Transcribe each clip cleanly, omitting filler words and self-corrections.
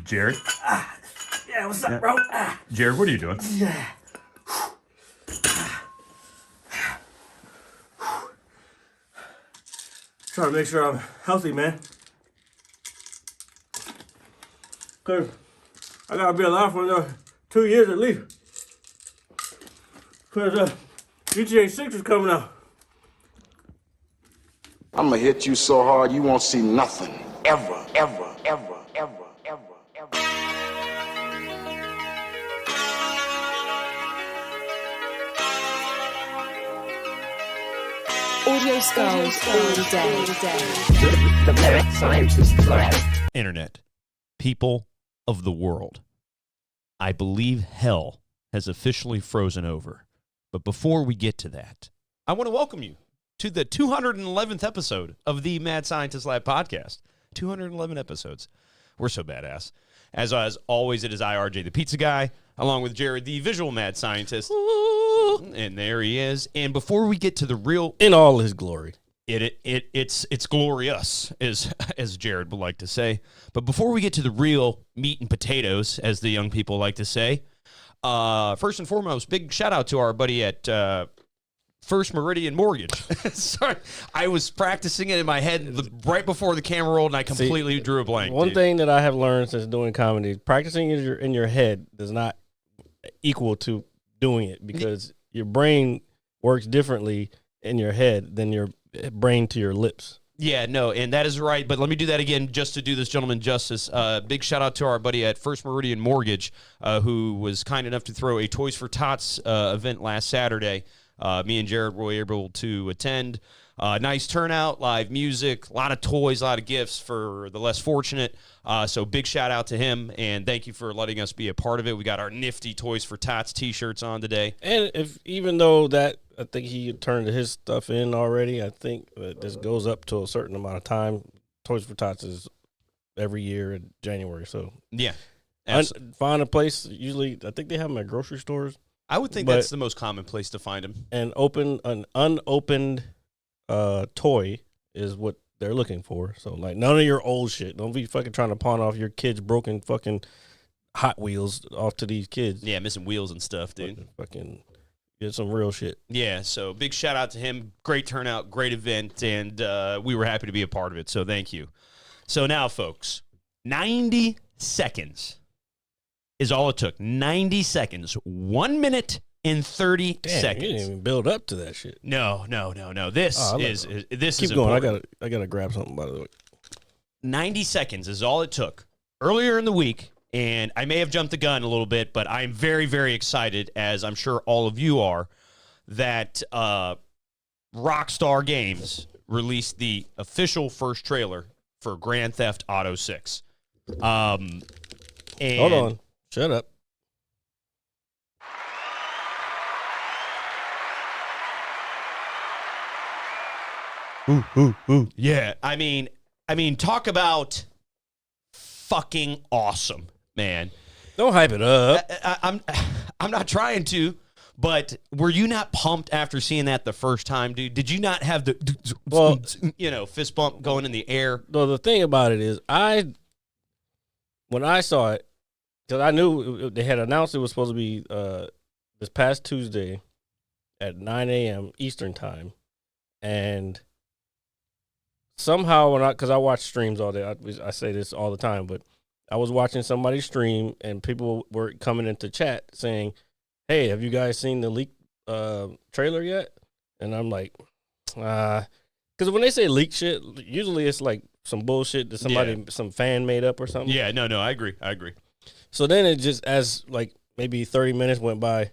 Jared? Yeah, what's up, bro? Jared, what are you doing? Yeah. Trying to make sure I'm healthy, man. Cause I gotta be alive for another 2 years at least. Cause GTA 6 is coming out. I'm gonna hit you so hard you won't see nothing. Ever, ever, ever, ever, ever, ever. Audio skulls all day. The mad scientist lab. Internet, people of the world, I believe hell has officially frozen over. But before we get to that, I want to welcome you to the 211th episode of the Mad Scientist Lab podcast. 211 episodes. We're so badass. As always, it is I, RJ, the pizza guy, along with Jared, the visual mad scientist. And there he is. And before we get to the real... In all his glory. It's glorious, as Jared would like to say. But before we get to the real meat and potatoes, as the young people like to say, first and foremost, big shout out to our buddy at First Meridian Mortgage. Sorry, I was practicing it in my head right before the camera rolled, and I completely drew a blank. One thing that I have learned since doing comedy, practicing in your head does not equal to doing it, because your brain works differently in your head than your brain to your lips. Yeah, no, and that is right. But let me do that again just to do this gentleman justice. Big shout out to our buddy at First Meridian Mortgage, who was kind enough to throw a Toys for Tots event last Saturday. Me and Jared were able to attend. Nice turnout, live music, a lot of toys, a lot of gifts for the less fortunate. So big shout out to him, and thank you for letting us be a part of it. We got our nifty Toys for Tots t-shirts on today. And even though that, I think he turned his stuff in already, I think that this goes up to a certain amount of time. Toys for Tots is every year in January, so yeah. Find a place. Usually, I think they have them at grocery stores. I would think that's the most common place to find them. And an unopened toy is what they're looking for. So, like, none of your old shit. Don't be fucking trying to pawn off your kids' broken fucking Hot Wheels off to these kids. Yeah, missing wheels and stuff, dude. Fucking get some real shit. Yeah, so big shout out to him. Great turnout, great event, and we were happy to be a part of it, so thank you. So now, folks, 90 seconds is all it took. 90 seconds. 1 minute and 30 seconds. You didn't even build up to that shit. No. This is Keep going. important. I gotta grab something, by the way. 90 seconds is all it took. Earlier in the week, and I may have jumped the gun a little bit, but I'm very, very excited, as I'm sure all of you are, that Rockstar Games released the official first trailer for Grand Theft Auto 6. And hold on. Shut up. Ooh. Yeah, I mean, talk about fucking awesome, man. Don't hype it up. I'm not trying to, but were you not pumped after seeing that the first time, dude? Did you not have the fist bump going in the air? No, the thing about it is, when I saw it, because I knew they had announced it was supposed to be this past Tuesday at 9 a.m. Eastern time, and somehow because I watch streams all day, I say this all the time, but I was watching somebody stream, and people were coming into chat saying, "Hey, have you guys seen the leaked trailer yet?" And I'm like, because when they say leaked shit, usually it's like some bullshit that somebody, some fan made up or something. Yeah, no, I agree. So then it just, as like maybe 30 minutes went by,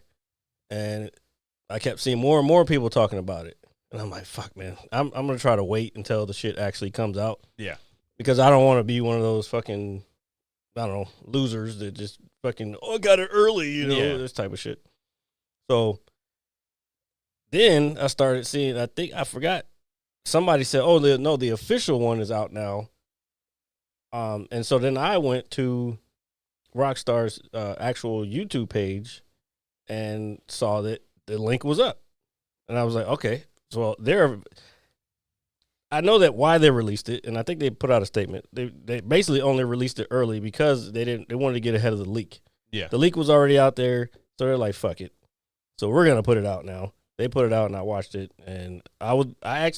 and I kept seeing more and more people talking about it. And I'm like, fuck, man, I'm going to try to wait until the shit actually comes out. Yeah. Because I don't want to be one of those fucking, I don't know, losers that just fucking, I got it early, this type of shit. So then I started seeing, I forgot, somebody said, the official one is out now. And so then I went to Rockstar's actual YouTube page and saw that the link was up. And I was like, okay. So I know that why they released it, and I think they put out a statement. They basically only released it early because they wanted to get ahead of the leak. Yeah. The leak was already out there, so they're like, fuck it. So we're gonna put it out now. They put it out and I watched it, and I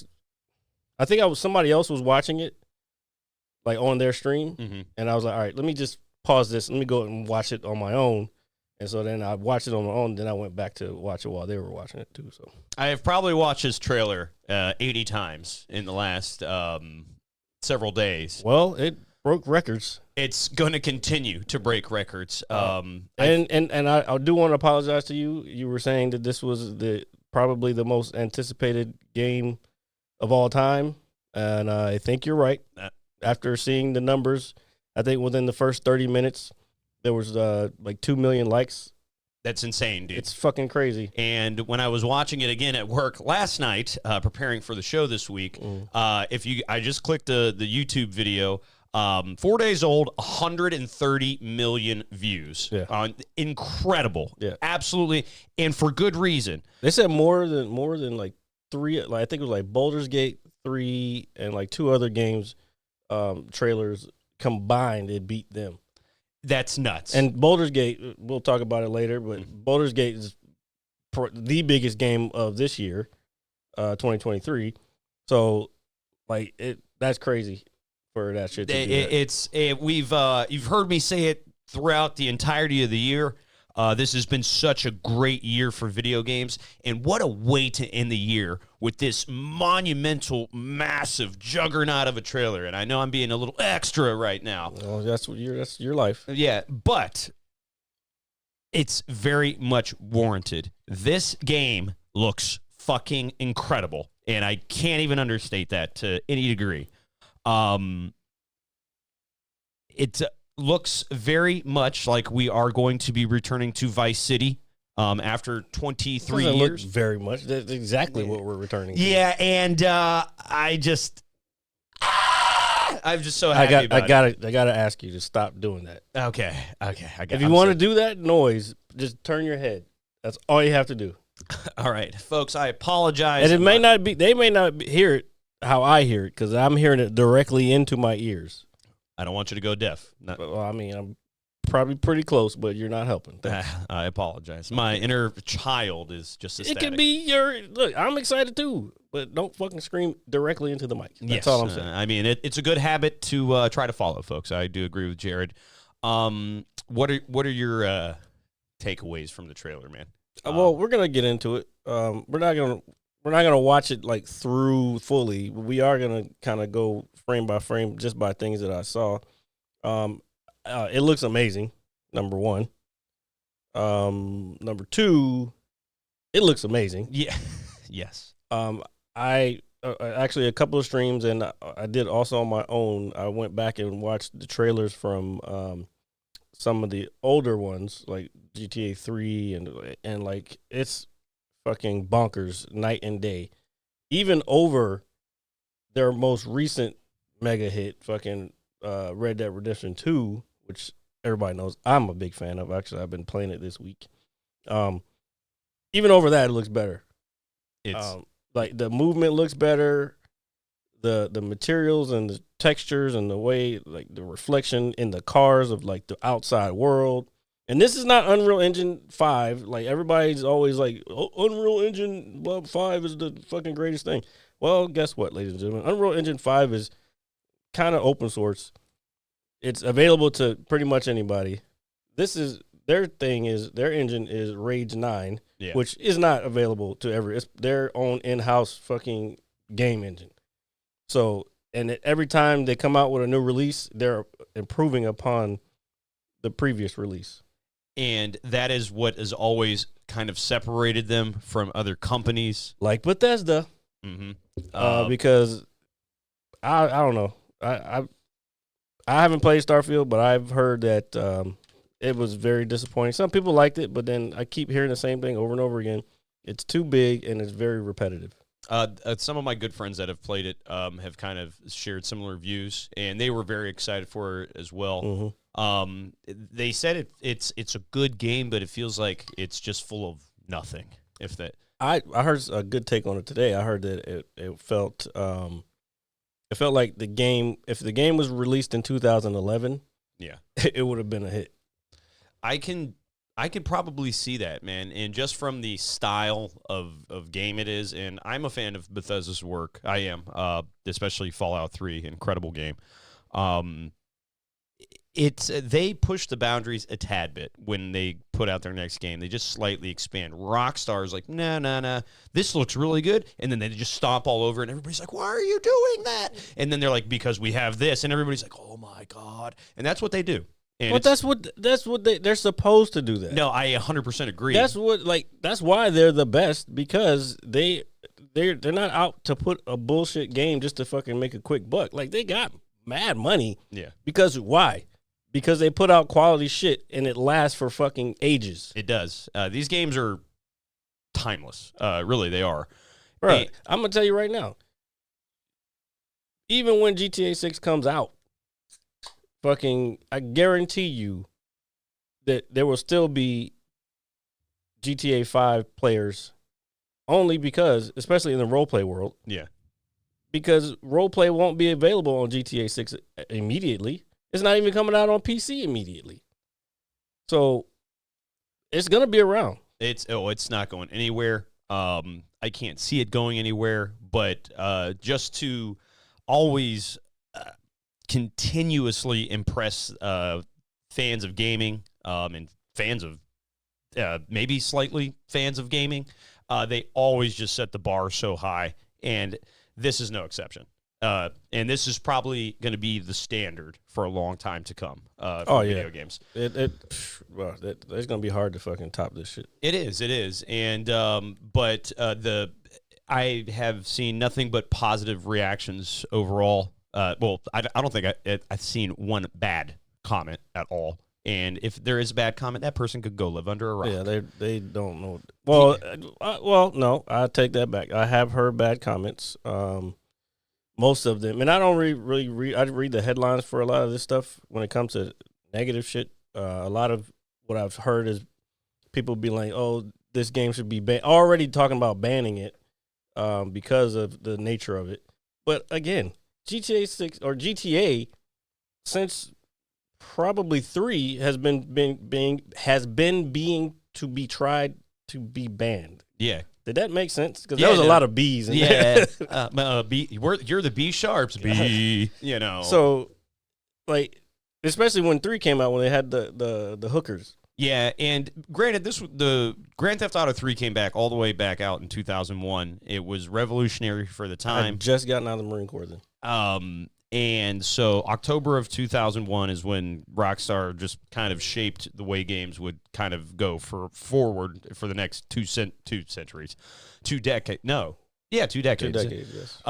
think somebody else was watching it, like on their stream, and I was like, all right, let me just pause this. Let me go and watch it on my own. And so then I watched it on my own. Then I went back to watch it while they were watching it too. So I have probably watched this trailer 80 times in the last several days. well, it broke records. It's going to continue to break records. And I do want to apologize to you. You were saying that this was probably the most anticipated game of all time, and I think you're right. After seeing the numbers, I think within the first 30 minutes, there was like 2 million likes. That's insane, dude. It's fucking crazy. And when I was watching it again at work last night, preparing for the show this week, I just clicked the YouTube video. 4 days old, 130 million views. Yeah. Incredible. Yeah. Absolutely. And for good reason. They said more than like 3, like I think it was like Baldur's Gate 3 and like 2 other games trailers combined, it beat them. That's nuts. And Baldur's Gate, we'll talk about it later, but Baldur's Gate is the biggest game of this year, 2023. So, like, that's crazy for that shit to do that. You've heard me say it throughout the entirety of the year. This has been such a great year for video games, and what a way to end the year with this monumental, massive juggernaut of a trailer. And I know I'm being a little extra right now. Well, that's your life. Yeah, but it's very much warranted. This game looks fucking incredible, and I can't even understate that to any degree. It looks very much like we are going to be returning to Vice City after 23 Doesn't years. look very much. That's exactly what we're returning to. Yeah, and I'm just so happy about it. I gotta ask you to stop doing that. Okay. I got. If you want to do that noise, just turn your head. That's all you have to do. All right, folks, I apologize. And they may not hear it how I hear it, because I'm hearing it directly into my ears. I don't want you to go deaf. Well, I mean, I'm probably pretty close, but you're not helping. I apologize. My inner child is just ecstatic. It could be look, I'm excited too, but don't fucking scream directly into the mic. That's all I'm saying. I mean, it's a good habit to try to follow, folks. I do agree with Jared. What are your takeaways from the trailer, man? Well, we're gonna get into it. We're not gonna watch it like through fully. We are gonna kind of go frame by frame just by things that I saw. It looks amazing. Number one. Number two, it looks amazing. Yeah. Yes. I actually a couple of streams, and I did also on my own. I went back and watched the trailers from some of the older ones, like GTA 3, and like it's fucking bonkers night and day. Even over their most recent mega hit, fucking Red Dead Redemption 2, which everybody knows I'm a big fan of. Actually, I've been playing it this week. Even over that, it looks better. It's like the movement looks better. The materials and the textures and the way, like the reflection in the cars of like the outside world. And this is not Unreal Engine 5. Like everybody's always like, oh, Unreal Engine 5 is the fucking greatest thing. Well, guess what, ladies and gentlemen? Unreal Engine 5 is kind of open source. It's available to pretty much anybody. This is their engine is Rage 9, which is not available to it's their own in-house fucking game engine. So, and every time they come out with a new release, they're improving upon the previous release. And that is what has always kind of separated them from other companies. Like Bethesda. Mm-hmm. Because I don't know. I haven't played Starfield, but I've heard that it was very disappointing. Some people liked it, but then I keep hearing the same thing over and over again. It's too big and it's very repetitive. Some of my good friends that have played it have kind of shared similar views, and they were very excited for it as well. Mm-hmm. They said it's a good game, but it feels like it's just full of nothing. If that, I heard a good take on it today. I heard that it felt It felt like the game, if the game was released in 2011, Yeah. it would have been a hit. I could probably see that, man. And just from the style of game it is, and I'm a fan of Bethesda's work. I am, especially Fallout 3, incredible game. They push the boundaries a tad bit when they put out their next game. They just slightly expand. Rockstar's like, nah, this looks really good, and then they just stomp all over, and everybody's like, why are you doing that? And then they're like, because we have this, and everybody's like, oh my god, and that's what they do. And But that's what they're supposed to do. That. No, I 100% agree. That's why they're the best, because they're not out to put a bullshit game just to fucking make a quick buck. Like, they got mad money. Yeah. Because why? Because they put out quality shit and it lasts for fucking ages. It does. These games are timeless. Really, they are. Right. I'm gonna tell you right now. Even when GTA 6 comes out, I guarantee you that there will still be GTA 5 players, only because, especially in the roleplay world. Yeah. Because roleplay won't be available on GTA 6 immediately. It's not even coming out on PC immediately. So it's going to be around. It's not going anywhere. I can't see it going anywhere, but just to always continuously impress fans of gaming and fans of maybe slightly fans of gaming, they always just set the bar so high, and this is no exception. And this is probably going to be the standard for a long time to come for video games. It's going to be hard to fucking top this shit. It is. And I have seen nothing but positive reactions overall. I don't think I've seen one bad comment at all. And if there is a bad comment, that person could go live under a rock. Yeah, they don't know. Well, no, I take that back. I have heard bad comments. Most of them, and I don't really read. I read the headlines for a lot of this stuff when it comes to negative shit. A lot of what I've heard is people be like, "Oh, this game should be banned." Already talking about banning it because of the nature of it. But again, GTA 6 or GTA since probably 3 has been being to be tried to be banned. Yeah. Did that make sense? Because there was a lot of B's in there. You're the B sharps, B. You know. So, like, especially when 3 came out, when they had the hookers. Yeah, and granted, the Grand Theft Auto 3 came back all the way back out in 2001. It was revolutionary for the time. I just gotten out of the Marine Corps then. And so October of 2001 is when Rockstar just kind of shaped the way games would kind of go forward for the next 2 decades. 2 decades, yes.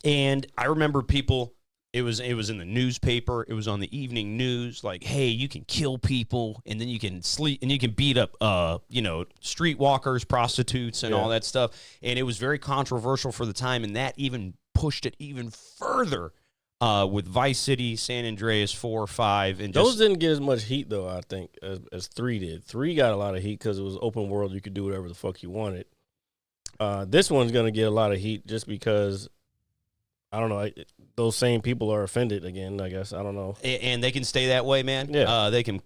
And I remember people, it was in the newspaper, it was on the evening news, like, hey, you can kill people, and then you can sleep, and you can beat up, streetwalkers, prostitutes, and all that stuff. And it was very controversial for the time, and that even pushed it even further with Vice City, San Andreas 4, 5, and those didn't get as much heat though. I think as 3 did. 3 got a lot of heat because it was open world. You could do whatever the fuck you wanted. This one's gonna get a lot of heat just because I don't know. Those same people are offended again. I guess I don't know. And they can stay that way, man. Yeah, they can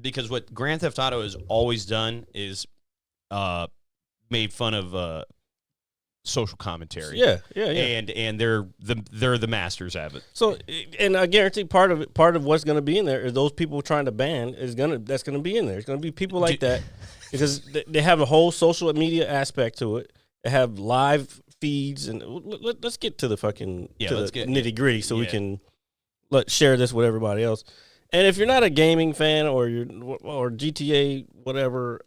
because what Grand Theft Auto has always done is made fun of. Social commentary, yeah, and they're the masters of it. So, and I guarantee part of what's going to be in there is those people trying to ban that's going to be in there. It's going to be people like that because they have a whole social media aspect to it. They have live feeds, and let's get to the fucking nitty gritty so we can share this with everybody else. And if you're not a gaming fan or GTA whatever.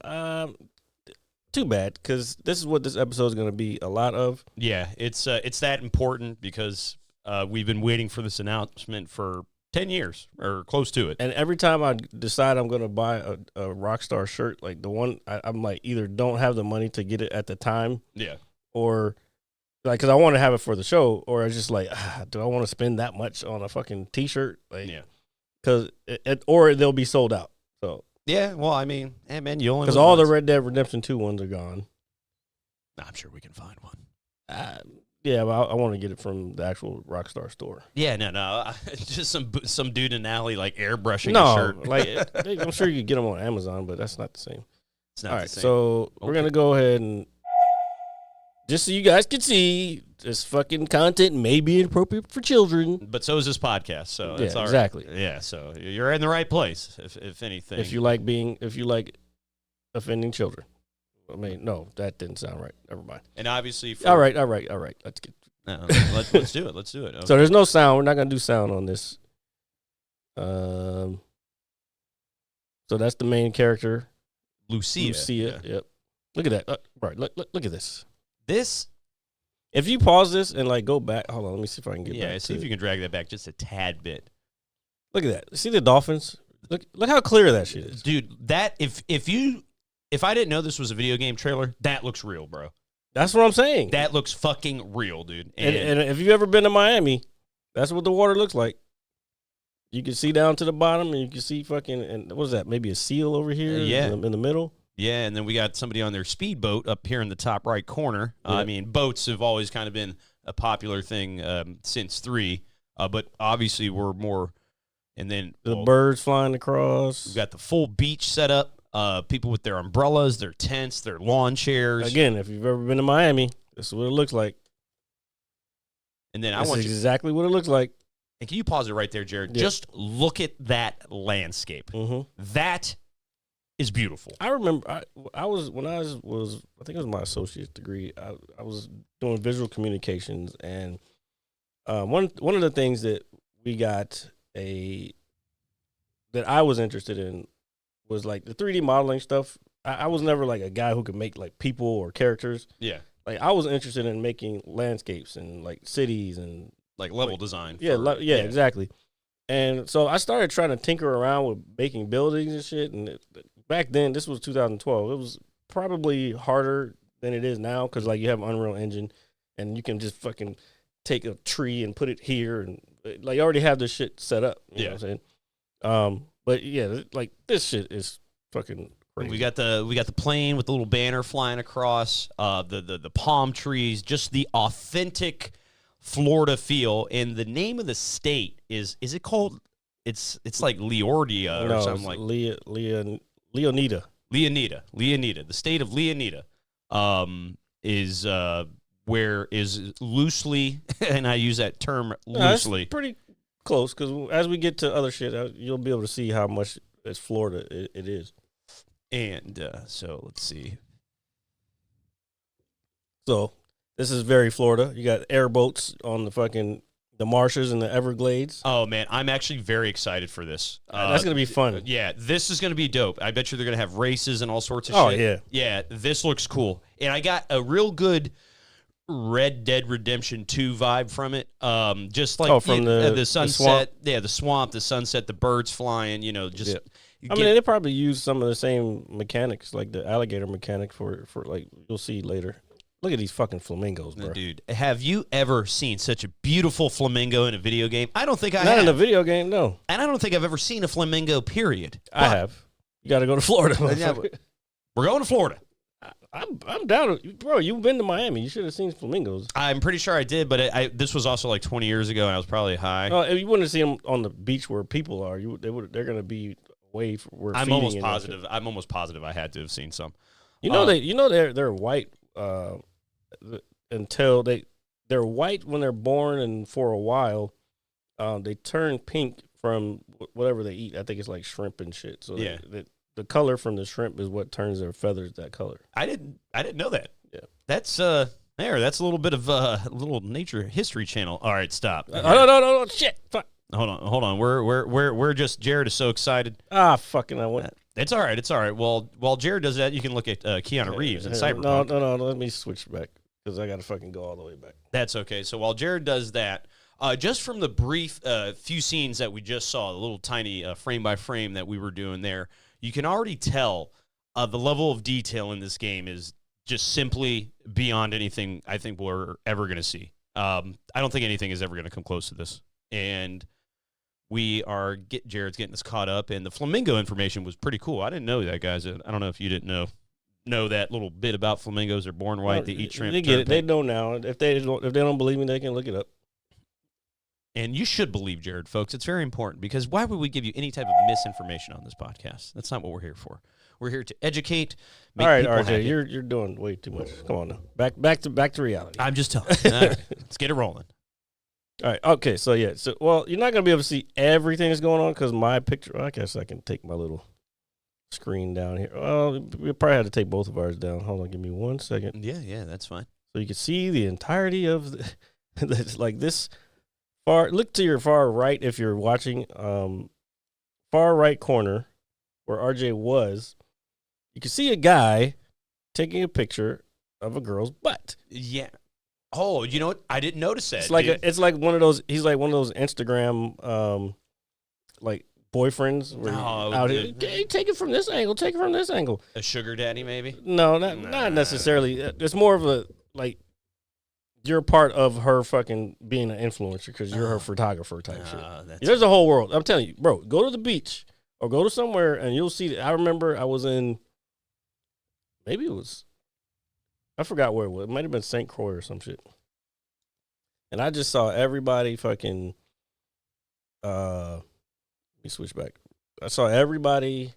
Too bad, because this is what this episode is going to be a lot of. Yeah, it's that important because we've been waiting for this announcement for 10 years or close to it. And every time I decide I'm going to buy a Rockstar shirt, like the one, I'm like either don't have the money to get it at the time. Yeah. Or like, because I want to have it for the show, or it's just like, do I want to spend that much on a fucking T-shirt? Like, yeah. Because or they'll be sold out. So. Yeah, well, I mean, hey, man, you only because all the Red Dead Redemption 2 ones are gone. I'm sure we can find one. Yeah, but I want to get it from the actual Rockstar store. Yeah, no. Just some dude in an alley like airbrushing a No, shirt. like I'm sure you could get them on Amazon, but that's not the same. It's not All the right, same. so we're gonna go ahead and just so you guys can see, this fucking content may be inappropriate for children. But so is this podcast, so Yeah, it's all right. exactly. Yeah, so you're in the right place, if anything. If you like offending children. I mean, no, that didn't sound right. Never mind. And obviously, All right. Let's get. let's do it. Let's do it. Okay. So there's no sound. We're not gonna do sound on this. So that's the main character, Lucia. Lucia. Yeah. Yep. Look at that. Right. Look at this. This. If you pause this and like go back, hold on. Let me see if I can get back. Yeah. See if you can drag that back just a tad bit. Look at that. See the dolphins? Look how clear that shit is, Dude, that if I didn't know this was a video game trailer, that looks real, bro. That's what I'm saying. That looks fucking real, dude. And if you've ever been to Miami, that's what the water looks like. You can see down to the bottom, and you can see fucking, and what is that? Maybe a seal over here in the middle? Yeah, and then we got somebody on their speedboat up here in the top right corner. Yeah. I mean, boats have always kind of been a popular thing since 3, but obviously we're more, and then The birds flying across. we've got the full beach set up. People with their umbrellas, their tents, their lawn chairs. Again, if you've ever been to Miami, this is what it looks like. And then This I want is you. exactly what it looks like. And can you pause it right there, Jared? Yeah. Just look at that landscape. Mm-hmm. That is beautiful. I remember I was when I was I think it was my associate's degree. I was doing visual communications, and one of the things that we got that I was interested in was like the 3D modeling stuff. I was never like a guy who could make like people or characters. Yeah. Like I was interested in making landscapes and like cities and Like level design. yeah, exactly. And so I started trying to tinker around with making buildings and shit. And back then, this was 2012. It was probably harder than it is now because like you have Unreal Engine and you can just fucking take a tree and put it here and like you already have this shit set up. You know what I'm saying? But yeah, like this shit is fucking crazy. We got the plane with the little banner flying across, the palm trees, just the authentic Florida feel. And the name of the state is it called? It's like Leordia or something like Leonida. Leonida. The state of Leonida is where is loosely, and I use that term loosely. That's pretty close because as we get to other shit, you'll be able to see how much it's Florida it is. And so let's see. So this is very Florida. You got airboats on the marshes and the Everglades. Oh man, I'm actually very excited for this. That's gonna be fun. Yeah, this is gonna be dope. I bet you they're gonna have races and all sorts of Oh, shit. yeah. Yeah, this looks cool. And I got a real good Red Dead Redemption 2 vibe from it. Just like from the sunset. the swamp? Yeah, the swamp, the sunset, the birds flying, just I mean, they probably use some of the same mechanics, like the alligator mechanic for like you'll see later. Look at these fucking flamingos, bro. Dude, have you ever seen such a beautiful flamingo in a video game? I don't think I Not have. in a video game, no. And I don't think I've ever seen a flamingo, period. I have. You got to go to Florida. Yeah, we're going to Florida. I'm down, bro. You've been to Miami. You should have seen flamingos. I'm pretty sure I did, but this was also like 20 years ago, and I was probably high. Oh, you wouldn't have seen them on the beach where people are. They're going to be away from where I'm feeding almost and positive. I'm almost positive I had to have seen some. They're white until they're white when they're born, and for a while they turn pink from whatever they eat. I think it's like shrimp and shit. So yeah. The color from the shrimp is what turns their feathers that color. I didn't know that. Yeah. That's that's a little bit of a little nature history channel. All right, stop. No, shit. Fuck. Hold on. We're just Jared is so excited. Fucking I went. It's all right. It's all right. Well, while Jared does that, you can look at Keanu Reeves in Cyberpunk. No. Let me switch back because I got to fucking go all the way back. That's okay. So while Jared does that, just from the brief few scenes that we just saw, the little tiny frame by frame that we were doing there, you can already tell the level of detail in this game is just simply beyond anything I think we're ever going to see. I don't think anything is ever going to come close to this. And Jared's getting us caught up, and the flamingo information was pretty cool. I didn't know that, guys. I don't know if you didn't know. know that little bit about flamingos are born white. They eat shrimp. They get it. They know now. If they don't believe me, they can look it up. And you should believe Jared, folks. It's very important because why would we give you any type of misinformation on this podcast? That's not what we're here for. We're here to educate. Make All right, people RJ, happy. you're doing way too much. Come on now, back to reality. I'm just telling you. All right, let's get it rolling. All right, okay, so yeah, well, you're not gonna be able to see everything that's going on because my picture. I guess I can take my little screen down here. Well, we probably have to take both of ours down. Hold on, give me 1 second. Yeah, that's fine. So you can see the entirety of like this far. Look to your far right if you're watching. Far right corner where RJ was. You can see a guy taking a picture of a girl's butt. Yeah. Oh, you know what? I didn't notice that. It's like one of those. He's like one of those Instagram, like boyfriends where out here. Hey, take it from this angle. Take it from this angle. A sugar daddy, maybe? No, not necessarily. It's more of a like you're part of her fucking being an influencer because you're her photographer type shit. There's a whole world. I'm telling you, bro. Go to the beach or go to somewhere and you'll see. I remember I was in. Maybe it was. I forgot where it was. It might have been St. Croix or some shit. And I just saw everybody fucking. Let me switch back. I saw everybody.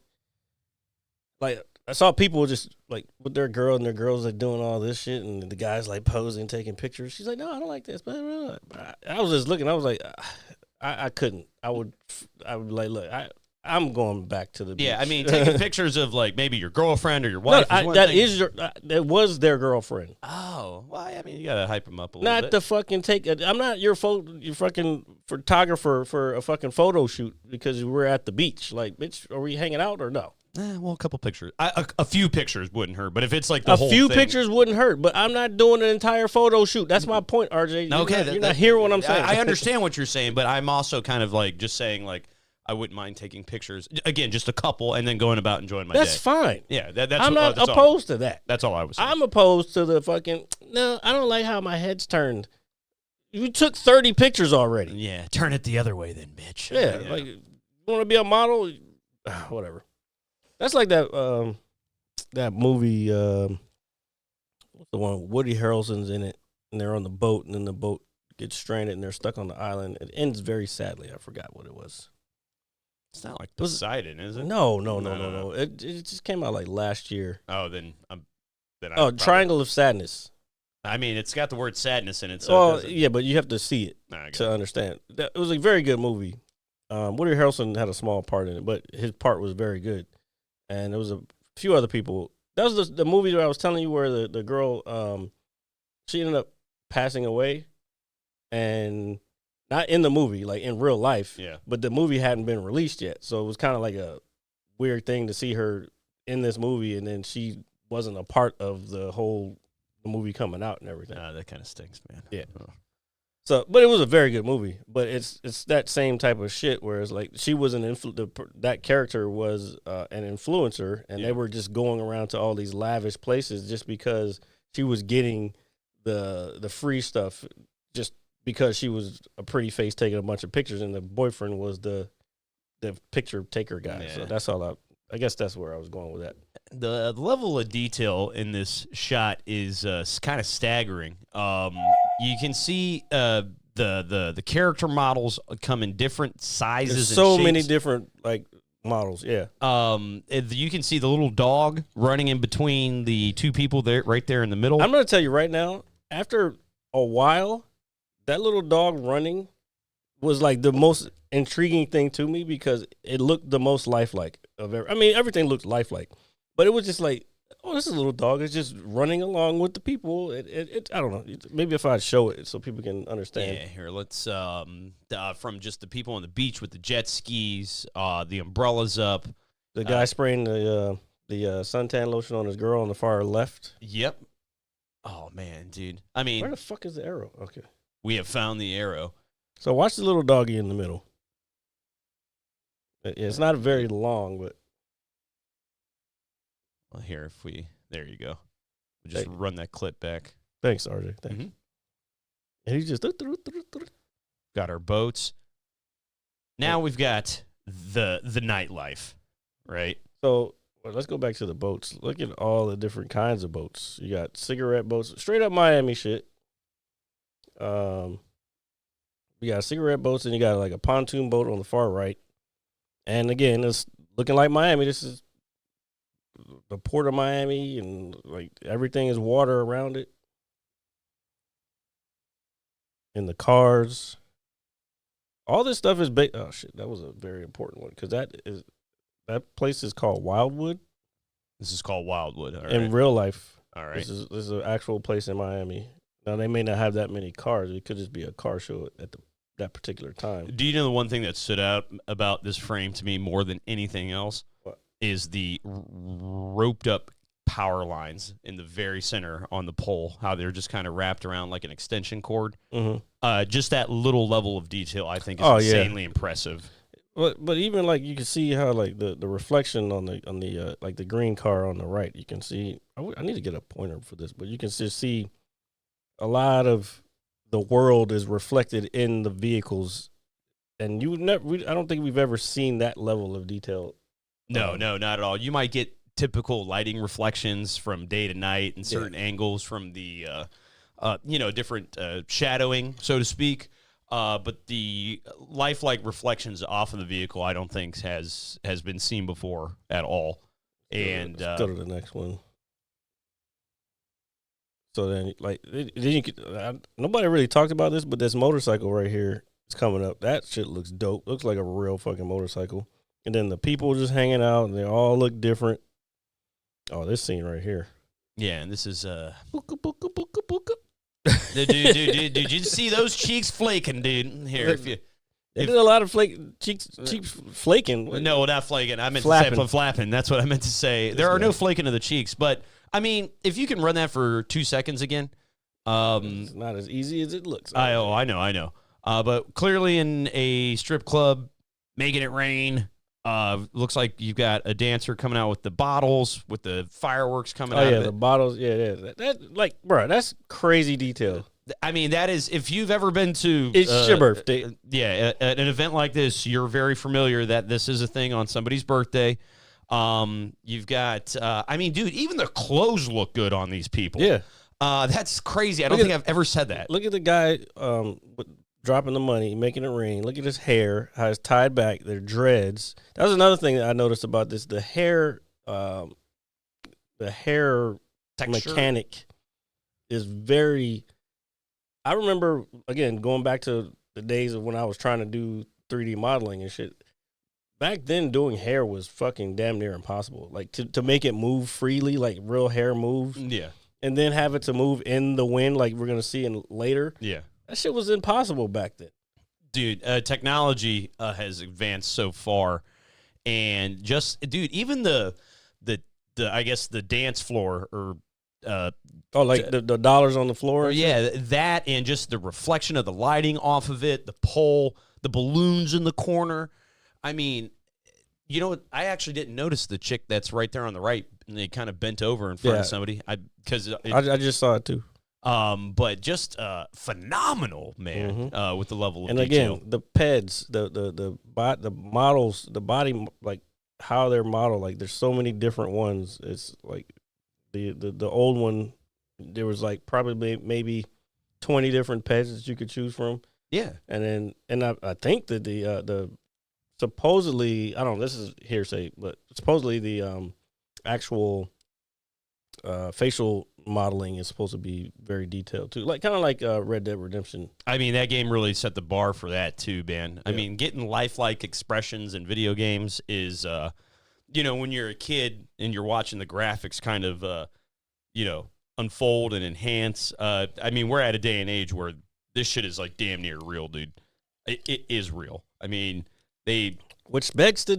Like I saw people just like with their girl and their girls like doing all this shit, and the guys like posing, taking pictures. She's like, "No, I don't like this." But I was just looking. I was like, I couldn't. I would like, look. I'm going back to the beach. Yeah, I mean, taking pictures of like maybe your girlfriend or your wife. That was their girlfriend. Oh, well, I mean, you gotta hype them up a little Not bit. the fucking take. I'm not your fucking photographer for a fucking photo shoot because we're at the beach. Like, bitch, are we hanging out or no? Well, a couple pictures. A few pictures wouldn't hurt, but if it's like the a whole few thing, pictures wouldn't hurt. But I'm not doing an entire photo shoot. That's my point, RJ. You're not hearing what I'm saying. I understand what you're saying, but I'm also kind of like just saying like. I wouldn't mind taking pictures. Again, just a couple, and then going about enjoying my day. That's fine. Yeah, that's I'm not that's opposed to that. That's all I was saying. I'm opposed to the fucking, no, I don't like how my head's turned. You took 30 pictures already. Yeah, turn it the other way then, bitch. Yeah, like, you want to be a model? Whatever. That's like that that movie, what's the one? Woody Harrelson's in it, and they're on the boat, and then the boat gets stranded, and they're stuck on the island. It ends very sadly. I forgot what it was. It's not like Poseidon, is it? No. It just came out like last year. Oh, then Triangle of Sadness. I mean, it's got the word sadness in it. So yeah, but you have to see it to understand. It was a very good movie. Woody Harrelson had a small part in it, but his part was very good. And there was a few other people. That was the movie that I was telling you where the girl, she ended up passing away, and. Not in the movie, like in real life. Yeah. But the movie hadn't been released yet. So it was kind of like a weird thing to see her in this movie and then she wasn't a part of the movie coming out and everything. That kind of stinks, man. Yeah. Oh. So, but it was a very good movie. But it's that same type of shit where it's like she was that character was an influencer and they were just going around to all these lavish places just because she was getting the free stuff just because she was a pretty face taking a bunch of pictures and the boyfriend was the picture taker guy. Yeah. So that's all I guess that's where I was going with that. The level of detail in this shot is kind of staggering. You can see the character models come in different sizes. There's and so shapes. many different like models, yeah. You can see the little dog running in between the two people there, right there in the middle. I'm going to tell you right now, after a while, that little dog running was like the most intriguing thing to me because it looked the most lifelike of every. I mean, everything looked lifelike, but it was just like, oh, this is a little dog. It's just running along with the people. I don't know. Maybe if I show it so people can understand. Yeah, here let's from just the people on the beach with the jet skis, the umbrellas up, the guy spraying the suntan lotion on his girl on the far left. Yep. Oh man, dude. I mean, where the fuck is the arrow? Okay. We have found the arrow. So watch the little doggy in the middle. It's not very long, but. Well, here, there you go. We'll just run that clip back. Thanks, RJ. Thanks. Mm-hmm. And he just. Got our boats. Now we've got the nightlife, right? So Well, let's go back to the boats. Look at all the different kinds of boats. You got cigarette boats, straight up Miami shit. You got cigarette boats, and you got like a pontoon boat on the far right. And again, it's looking like Miami. This is the port of Miami, and like everything is water around it. And the cars. All this stuff is big. Oh shit, that was a very important one because that place is called Wildwood. This is called Wildwood. All right. In real life. All right. This is an actual place in Miami. Now they may not have that many cars. It could just be a car show at that particular time. Do you know the one thing that stood out about this frame to me more than anything else? What? Is the roped up power lines in the very center on the pole, how they're just kind of wrapped around like an extension cord. Mm-hmm. Just that little level of detail, I think, is insanely impressive. But even like you can see how like the reflection on the like the green car on the right, you can see. I need to get a pointer for this, but you can just see a lot of the world is reflected in the vehicles, and I don't think we've ever seen that level of detail. No, not at all. You might get typical lighting reflections from day to night and certain angles from the, different shadowing, so to speak. But the lifelike reflections off of the vehicle, I don't think has been seen before at all. And let's go to the next one. So then, nobody really talked about this, but this motorcycle right here is coming up. That shit looks dope. Looks like a real fucking motorcycle. And then the people just hanging out, and they all look different. Oh, this scene right here. Yeah, and this is booka, booka, booka, booka. Dude, you see those cheeks flaking, dude? Here, they did a lot of cheeks flaking. No, not flaking. I meant flapping. to say flapping. That's what I meant to say. There are no flaking of the cheeks, but I mean, if you can run that for 2 seconds again, it's not as easy as it looks. I know. But clearly in a strip club, making it rain. Looks like you've got a dancer coming out with the bottles, with the fireworks coming out. Oh yeah, of it. the bottles. Yeah. That like, bro, that's crazy detail. I mean, that is, if you've ever been to it's your birthday. At an event like this, you're very familiar that this is a thing on somebody's birthday. You've got, dude, even the clothes look good on these people. Yeah. That's crazy. I don't think I've ever said that. Look at the guy dropping the money, making it rain. Look at his hair, how it's tied back. They're dreads. That was another thing that I noticed about this. The hair Texture. mechanic is very. I remember, again, going back to the days of when I was trying to do 3D modeling and shit. Back then, doing hair was fucking damn near impossible. Like, to make it move freely, like real hair moves. Yeah. And then have it to move in the wind like we're going to see in later. Yeah. That shit was impossible back then. Dude, technology has advanced so far. And just, dude, even the I guess, the dance floor or... the dollars on the floor? Yeah, that and just the reflection of the lighting off of it, the pole, the balloons in the corner. I mean, you know what? I actually didn't notice the chick that's right there on the right, and they kind of bent over in front of somebody. I just saw it too. But just phenomenal, man, with the level of and detail. Again, the PEDs, the models, the body, like how they're modeled, like there's so many different ones. It's like the old one, there was like probably maybe 20 different PEDs that you could choose from. Yeah, and I think that the supposedly, I don't know, this is hearsay, but supposedly the actual facial modeling is supposed to be very detailed too, like kind of like Red Dead Redemption. I mean, that game really set the bar for that too, man. I mean, getting lifelike expressions in video games is, when you're a kid and you're watching the graphics kind of, unfold and enhance. I mean, we're at a day and age where this shit is like damn near real, dude. It is real. I mean, which begs to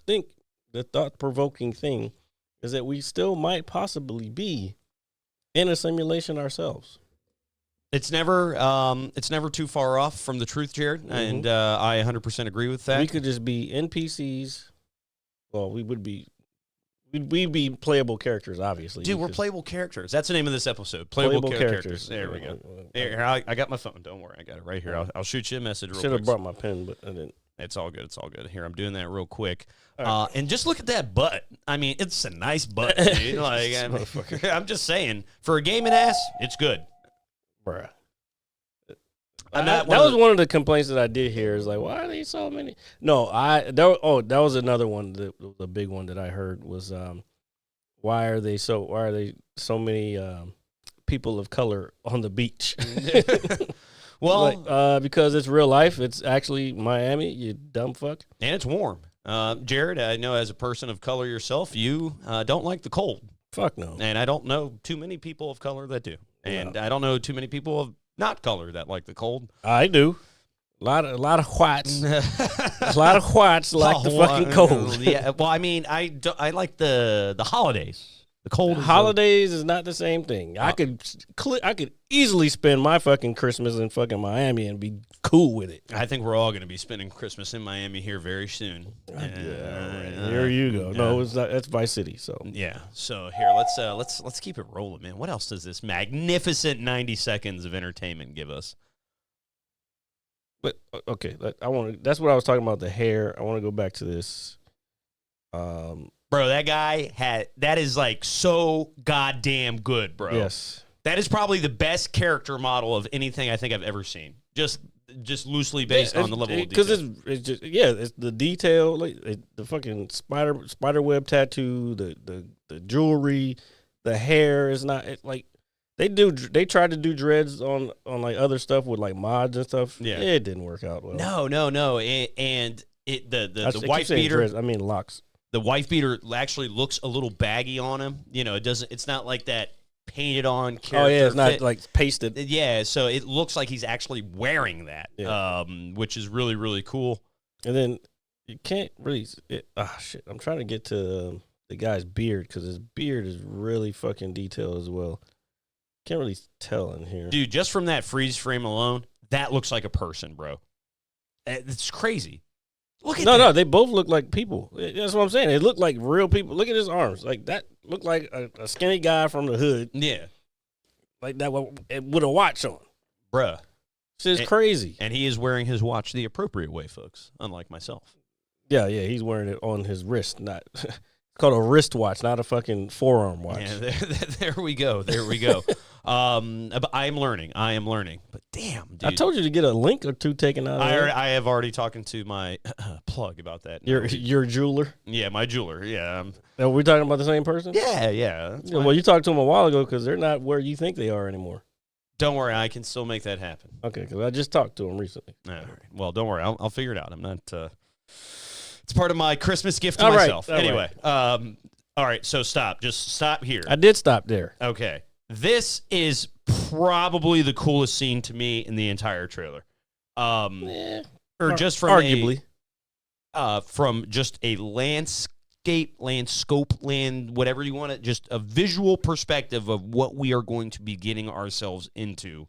think the thought-provoking thing is that we still might possibly be in a simulation ourselves. It's never too far off from the truth, Jared, and I 100% agree with that. We could just be NPCs. Well, we'd be playable characters, obviously. Dude, we're playable characters. That's the name of this episode. Playable characters. There we go. Here, I got my phone. Don't worry, I got it right here. I'll shoot you a message real quick. Should have brought my pen, but I didn't. It's all good. It's all good. Here, I'm doing that real quick. And just look at that butt. I mean, it's a nice butt, dude. Like, I'm just saying, for a gaming ass, it's good. Bruh. That was one of the complaints that I did hear. Is like, why are they so many? No, that was another one. The big one that I heard was, why are they so many people of color on the beach? Well, like, because it's real life. It's actually Miami, you dumb fuck. And it's warm. Jared, I know as a person of color yourself, you don't like the cold. Fuck no. And I don't know too many people of color that do. And I don't know too many people of not color that like the cold. I do. A lot of whites. A lot of whites like the fucking cold. Yeah. Well, I mean, I like the holidays. The cold holidays is not the same thing. I could easily spend my fucking Christmas in fucking Miami and be cool with it. I think we're all going to be spending Christmas in Miami here very soon. Here you go. No, it's not. That's Vice City. So yeah. So here, let's keep it rolling, man. What else does this magnificent 90 seconds of entertainment give us? But okay, that's what I was talking about. The hair. I want to go back to this. Bro, that guy that is like so goddamn good, bro. Yes. That is probably the best character model of anything I think I've ever seen. Just loosely based on the level of detail. Because it's just it's the detail, like the fucking spider web tattoo, the jewelry, the hair is not like they tried to do dreads on like other stuff with like mods and stuff. Yeah. It didn't work out well. No. And the wife beater. Dreads, I mean locks. The wife beater actually looks a little baggy on him. You know, it's not like that painted on character. Oh, yeah, it's not fit. like pasted. Yeah, so it looks like he's actually wearing that, which is really, really cool. And then you can't really, shit. I'm trying to get to the guy's beard because his beard is really fucking detailed as well. Can't really tell in here. Dude, just from that freeze frame alone, that looks like a person, bro. It's crazy. Look at that. No, they both look like people. That's what I'm saying. They look like real people. Look at his arms. Like that looked like a skinny guy from the hood. Yeah. Like that with a watch on. Bruh. This is crazy. And he is wearing his watch the appropriate way, folks, unlike myself. Yeah, he's wearing it on his wrist. It's called a wrist watch, not a fucking forearm watch. Yeah, there we go. I am learning. But damn, dude. I told you to get a link or two taken out of there. I have already talking to my plug about that. Your jeweler? Yeah, my jeweler. Yeah. Are we talking about the same person? Yeah. Well, you talked to them a while ago because they're not where you think they are anymore. Don't worry, I can still make that happen. Okay, because I just talked to them recently. All right. Well, don't worry, I'll figure it out. I'm not. It's part of my Christmas gift to myself. Anyway, all right. So stop. Just stop here. I did stop there. Okay. This is probably the coolest scene to me in the entire trailer. Or just from arguably from just a landscape, whatever you want it, just a visual perspective of what we are going to be getting ourselves into.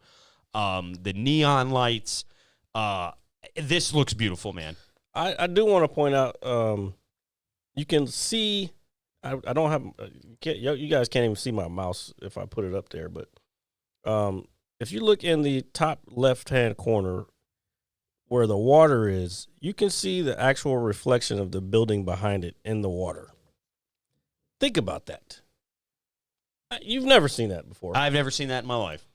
The neon lights. This looks beautiful, man. I do want to point out, you can see, I don't have, you guys can't even see my mouse if I put it up there, but if you look in the top left-hand corner where the water is, you can see the actual reflection of the building behind it in the water. Think about that. You've never seen that before. I've never seen that in my life.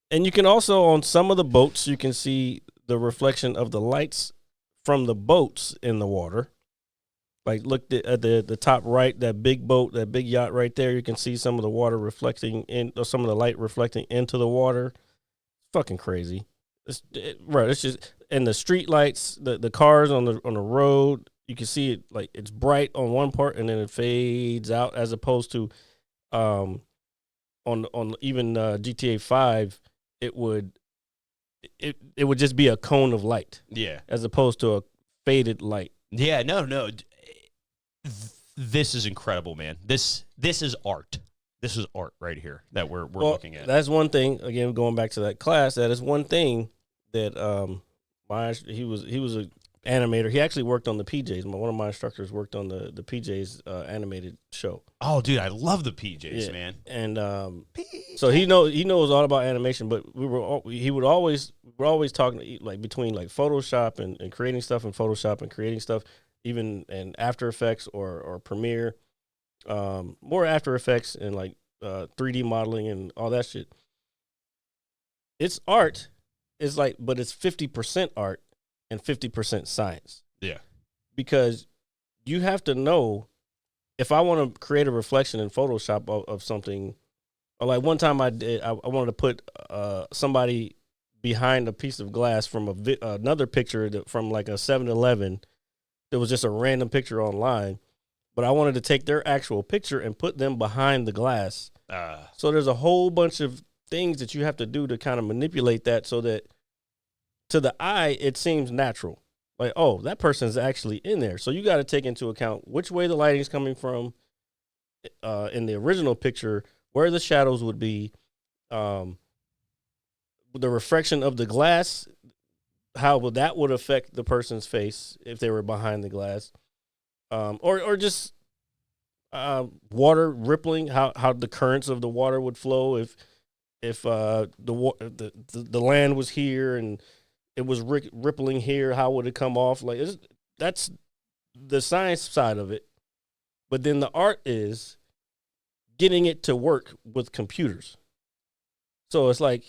And you can also, on some of the boats, you can see the reflection of the lights from the boats in the water. Like, look at the top right, that big boat, that big yacht right there. You can see some of the water reflecting in, or some of the light reflecting into the water. Fucking crazy. It's just, and the street lights, the cars on the road, you can see it, like, it's bright on one part and then it fades out, as opposed to on even GTA 5, it would just be a cone of light. Yeah. As opposed to a faded light. Yeah, no. This is incredible, man. This is art. This is art right here that we're looking at. That's one thing. Again, going back to that class, that is one thing that he was a animator. He actually worked on the PJs. One of my instructors worked on the PJs animated show. Oh, dude, I love the PJs, man. And so he knows all about animation. But we're always talking like between like Photoshop and creating stuff in Photoshop and creating stuff even in After Effects or Premiere, more After Effects and like 3D modeling and all that shit. It's art. It's like, but it's 50% art and 50% science. Yeah. Because you have to know, if I want to create a reflection in Photoshop of something, or like one time I wanted to put somebody behind a piece of glass from another picture from like a 7-Eleven. That was just a random picture online, but I wanted to take their actual picture and put them behind the glass. So there's a whole bunch of things that you have to do to kind of manipulate that so that to the eye, it seems natural. Like, oh, that person's actually in there. So you got to take into account which way the lighting is coming from in the original picture, where the shadows would be, the reflection of the glass, how that would affect the person's face if they were behind the glass, or just water rippling, how the currents of the water would flow if the land was here and it was rippling here, how would it come off? Like that's the science side of it. But then the art is getting it to work with computers. So it's like,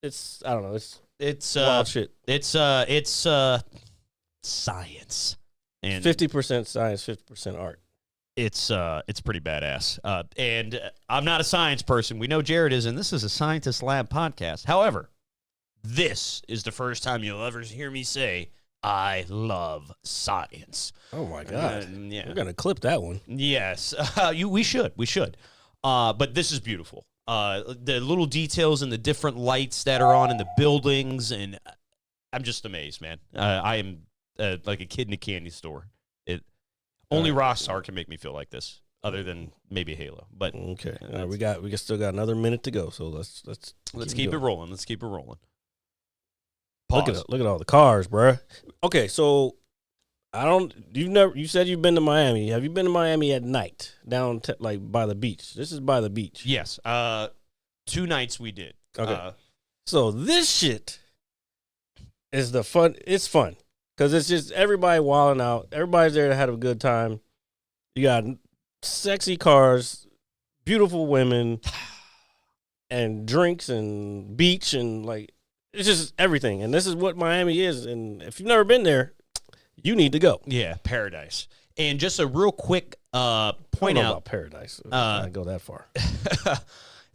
I don't know, it's wild shit. It's science. And 50% science, 50% art. It's pretty badass. And I'm not a science person. We know Jared is, and this is a Scientist Lab podcast. However, this is the first time you'll ever hear me say, I love science. Oh, my God. Yeah. We're going to clip that one. Yes. We should. But this is beautiful. The little details and the different lights that are on in the buildings, and I'm just amazed, man. I am like a kid in a candy store. Only Rockstar can make me feel like this, other than maybe Halo. But okay, we still got another minute to go, so let's keep it rolling. Let's keep it rolling. Pause. Look at all the cars, bruh. Okay, so you said you've been to Miami. Have you been to Miami at night down like by the beach? This is by the beach. Yes. 2 nights we did. Okay. So this shit is the fun. It's fun because it's just everybody wilding out. Everybody's there to have a good time. You got sexy cars, beautiful women, and drinks and beach and like it's just everything. And this is what Miami is. And if you've never been there, you need to go. Yeah, paradise. And just a real quick point I don't know out about paradise. I go that far.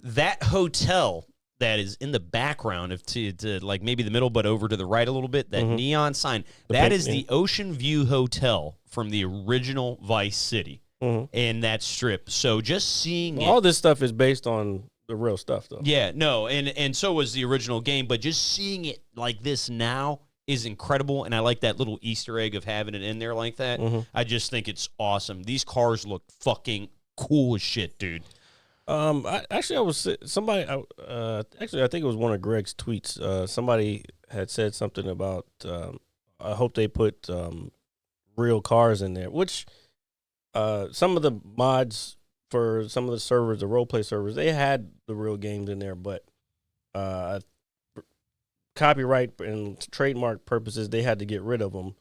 That hotel that is in the background of to like maybe the middle, but over to the right a little bit, that neon sign, that is the Ocean View Hotel from the original Vice City and that strip. So just seeing all this stuff is based on the real stuff, though. Yeah, no, and so was the original game, but just seeing it like this now is incredible, and I like that little Easter egg of having it in there like that. I just think it's awesome. These cars look fucking cool as shit, dude. I think it was one of Greg's tweets. Somebody had said something about, I hope they put real cars in there, which some of the mods for some of the servers, the roleplay servers, they had the real games in there, but copyright and trademark purposes, they had to get rid of them.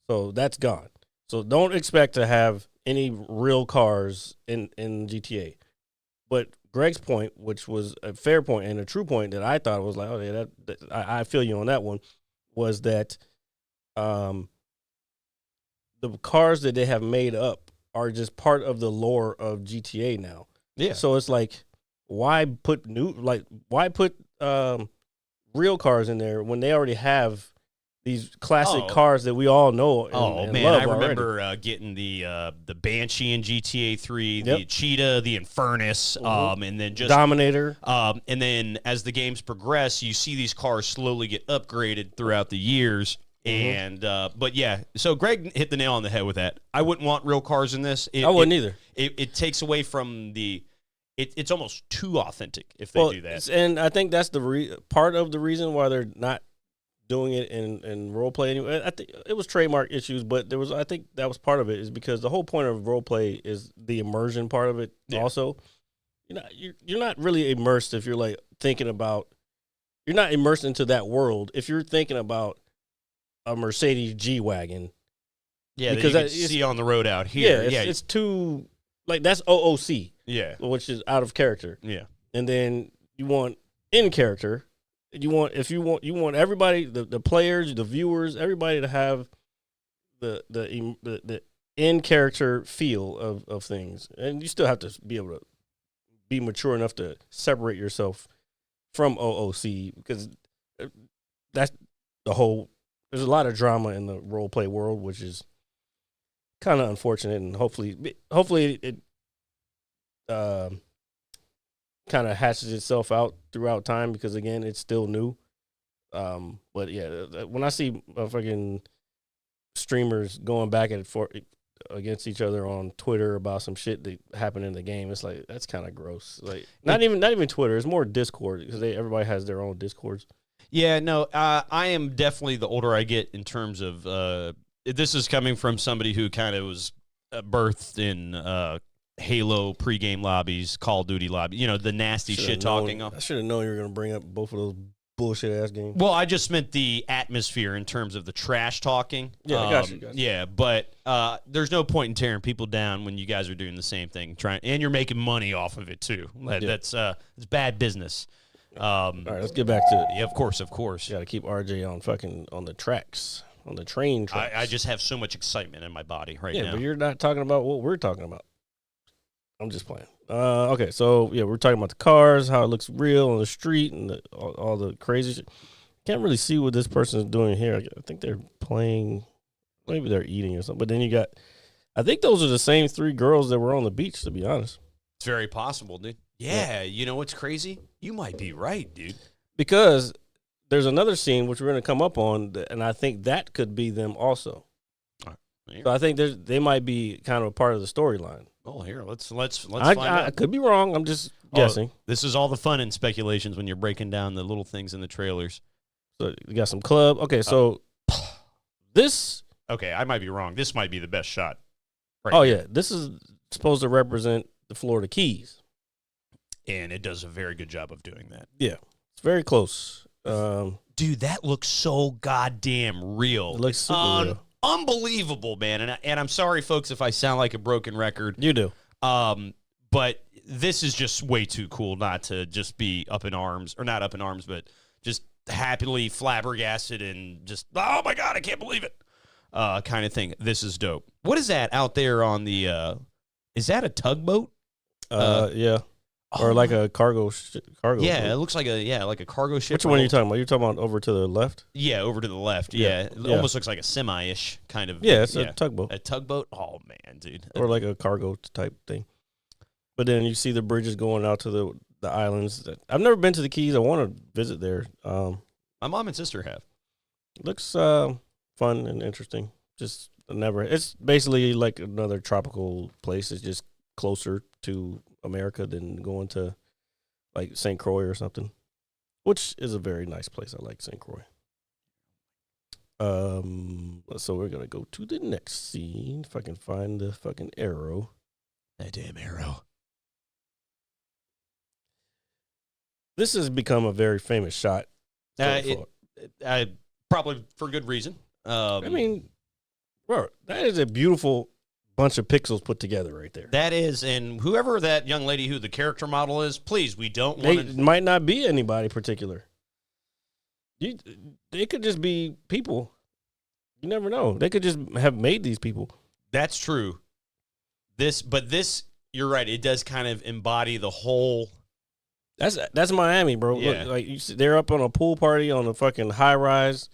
So that's gone. So don't expect to have any real cars in GTA. But Greg's point, which was a fair point and a true point that I thought was like, oh yeah, I feel you on that one, was that the cars that they have made up are just part of the lore of GTA now. Yeah. So it's like, why put real cars in there when they already have these classic cars that we all know and man, love I remember already. getting the Banshee in GTA 3, the Cheetah, the Infernus, and then just Dominator. And then as the games progress, you see these cars slowly get upgraded throughout the years. And but yeah, so Greg hit the nail on the head with that. I wouldn't want real cars in this. I wouldn't either. It takes away from it's almost too authentic if they do that. And I think that's part of the reason why they're not doing it in role play anyway. I think it was trademark issues, but I think that was part of it, is because the whole point of role play is the immersion part of it. Yeah. Also, you're not really immersed if you're like thinking about. You're not immersed into that world if you're thinking about a Mercedes G-Wagon. Yeah, because that you see on the road out here. Yeah, it's too like that's OOC. Yeah, which is out of character. Yeah, and then you want in character. You want everybody, the players, the viewers, everybody to have the in character feel of things, and you still have to be able to be mature enough to separate yourself from OOC, because that's the whole. There's a lot of drama in the role play world, which is kind of unfortunate, and hopefully it kind of hashes itself out throughout time, because again, it's still new. But yeah, when I see fucking streamers going back and forth against each other on Twitter about some shit that happened in the game, it's like, that's kind of gross. Like not even Twitter, it's more Discord, because everybody has their own Discords. Yeah, no, I am definitely, the older I get, in terms of this is coming from somebody who kind of was birthed in Halo pregame lobbies, Call of Duty lobbies, the nasty shit talking. I should have known you were going to bring up both of those bullshit ass games. Well, I just meant the atmosphere in terms of the trash talking. Yeah, I got you. Yeah, but there's no point in tearing people down when you guys are doing the same thing, and you're making money off of it too. That's it's bad business. All right, let's get back to it. Yeah, of course. You got to keep RJ on the tracks, on the train tracks. I just have so much excitement in my body right now. Yeah, but you're not talking about what we're talking about. I'm just playing. Okay, so yeah, we're talking about the cars, how it looks real on the street, and all the crazy shit. Can't really see what this person is doing here. I think they're playing, maybe they're eating or something. But then you got, I think those are the same 3 girls that were on the beach, to be honest. It's very possible, dude. Yeah, you know what's crazy? You might be right, dude. Because there's another scene which we're going to come up on, and I think that could be them also. Yeah. So I think they might be kind of a part of the storyline. Well, here, let's find out. I could be wrong. I'm just guessing. This is all the fun in speculations when you're breaking down the little things in the trailers. So you got some club. Okay, so this. Okay, I might be wrong. This might be the best shot. Yeah, this is supposed to represent the Florida Keys. And it does a very good job of doing that. Yeah, it's very close. Dude, that looks so goddamn real. It looks super real. Unbelievable, man. And I'm sorry, folks, if I sound like a broken record. You do. But this is just way too cool not to just be up in arms, or not up in arms, but just happily flabbergasted and just, oh my God, I can't believe it, kind of thing. This is dope. What is that out there on the, is that a tugboat? Yeah. Or like a cargo Yeah, boat. it looks like a cargo ship. Which one are you talking about? You're talking about over to the left? Yeah, over to the left. Yeah. It almost looks like a semi-ish kind of. Yeah, it's a tugboat. A tugboat? Oh, man, dude. Or like a cargo type thing. But then you see the bridges going out to the islands. I've never been to the Keys. I want to visit there. My mom and sister have. Looks fun and interesting. Just never. It's basically like another tropical place. It's just closer to America than going to like St. Croix or something, which is a very nice place. I like St. Croix. So we're gonna go to the next scene if I can find the fucking arrow. That damn arrow. This has become a very famous shot. Probably for good reason. I mean, bro, that is a beautiful bunch of pixels put together right there. That is, and whoever that young lady who the character model is, please, we don't want It might not be anybody particular. They could just be people. You never know. They could just have made these people. That's true. This, you're right. It does kind of embody the whole. That's Miami, bro. Yeah. Look, like they're up on a pool party on a fucking high rise,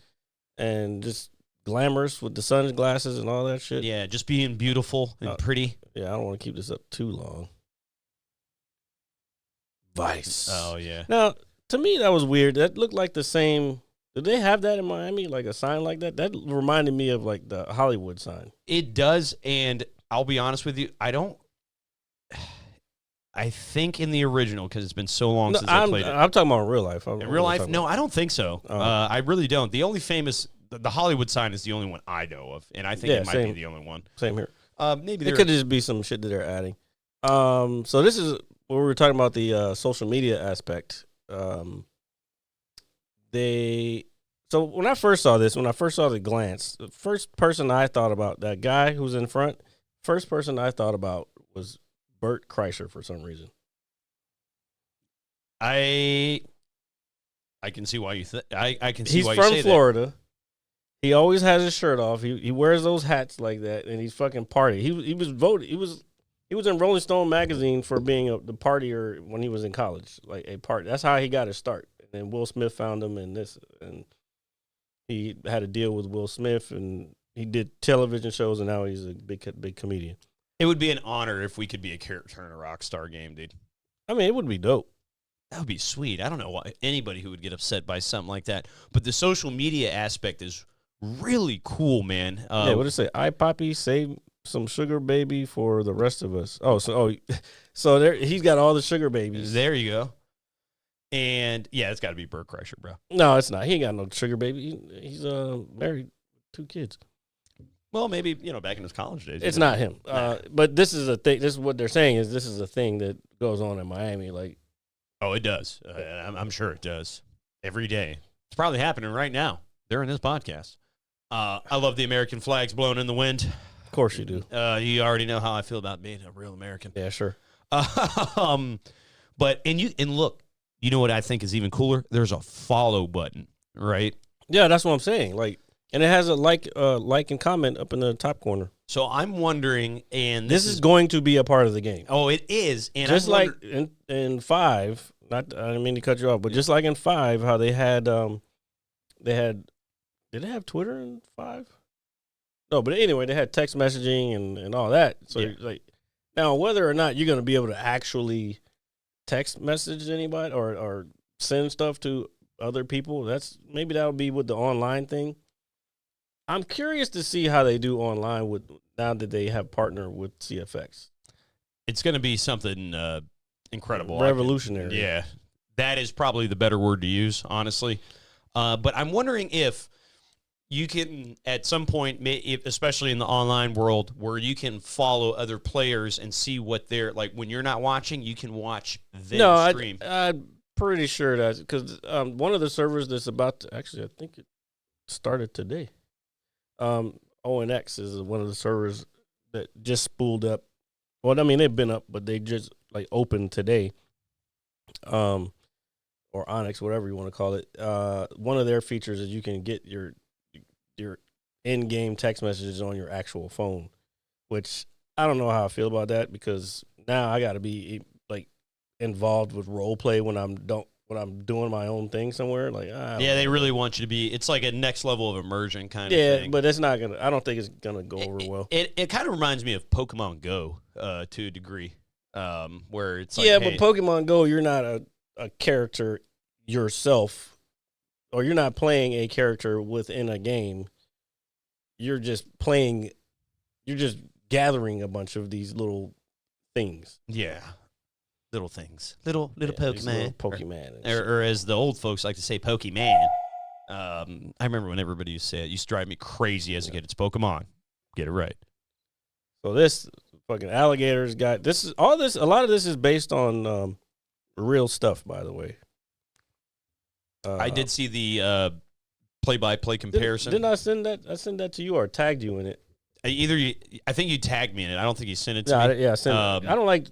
and just glamorous with the sunglasses and all that shit. Yeah, just being beautiful and pretty. Yeah, I don't want to keep this up too long. Vice. Oh, yeah. Now, to me, that was weird. That looked like the same. Did they have that in Miami, like a sign like that? That reminded me of like the Hollywood sign. It does, and I'll be honest with you, I don't. I think in the original, because it's been so long since I I'm played it. I'm talking about in real life. In real life, no, I don't think so. I really don't. The only famous, the Hollywood sign is the only one I know of, and I think it might be the only one. Same here. Maybe it could just be some shit that they're adding. So this is where we were talking about the social media aspect. So when I first saw this, when I first saw the glance, the first person I thought about, that guy who's in front, first person I thought about was Bert Kreischer for some reason. I can see why you I can see why He's you say from Florida. He always has his shirt off. He wears those hats like that, and he's fucking party. He was voted. He was in Rolling Stone magazine for being the partier when he was in college, like a part. That's how he got his start. And then Will Smith found him, and he had a deal with Will Smith, and he did television shows, and now he's a big comedian. It would be an honor if we could be a character in a Rockstar game, dude. I mean, it would be dope. That would be sweet. I don't know why anybody who would get upset by something like that, but the social media aspect is really cool, man. Yeah, what did it say? iPoppy, save some sugar baby for the rest of us. So there he's got all the sugar babies. There you go. And yeah, it's got to be Bert Kreischer, bro. No, it's not. He ain't got no sugar baby. He's married, 2 kids. Well, maybe back in his college days. It's not him. But this is a thing. This is what they're saying is this is a thing that goes on in Miami. Like, oh, it does. I'm sure it does every day. It's probably happening right now during this podcast. I love the American flags blowing in the wind. Of course you do. You already know how I feel about being a real American. Yeah, sure. But look, you know what I think is even cooler? There's a follow button, right? Yeah, that's what I'm saying. Like, and it has a like and comment up in the top corner. So I'm wondering, and this is going to be a part of the game. Oh, it is, and just like in 5. I didn't mean to cut you off, but just like in 5, how they had. Did they have Twitter in 5? No, but anyway, they had text messaging and all that. So, like, now whether or not you're going to be able to actually text message anybody or send stuff to other people, maybe that'll be with the online thing. I'm curious to see how they do online now that they have partnered with CFX. It's going to be something incredible, revolutionary. Yeah, that is probably the better word to use, honestly. But I'm wondering if you can, at some point, especially in the online world, where you can follow other players and see what they're like. When you're not watching, you can watch them stream. I'm pretty sure that's because one of the servers that's about to, actually, I think it started today. ONX is one of the servers that just spooled up. Well, I mean, they've been up, but they just like opened today. Or Onyx, whatever you want to call it. One of their features is you can get your in-game text messages on your actual phone, which I don't know how I feel about that because now I got to be like involved with role play when I'm doing my own thing somewhere. Like, they really want you to be. It's like a next level of immersion kind of thing. Yeah, but it's not gonna. I don't think it's gonna go over well. It kind of reminds me of Pokemon Go to a degree, where it's like, but Pokemon Go, you're not a character yourself, or you're not playing a character within a game. You're just playing. You're just gathering a bunch of these little things. Yeah. Little things. Little Pokemon. Little Pokemon. Or as the old folks like to say, Pokemon. I remember when everybody used to say it. It used to drive me crazy as a kid. It's Pokemon. Get it right. So this fucking alligators got this is all this. A lot of this is based on real stuff, by the way. I did see the play-by-play comparison. Didn't I send that? I sent that to you or tagged you in it. I think you tagged me in it. I don't think you sent it to me. Yeah, I don't like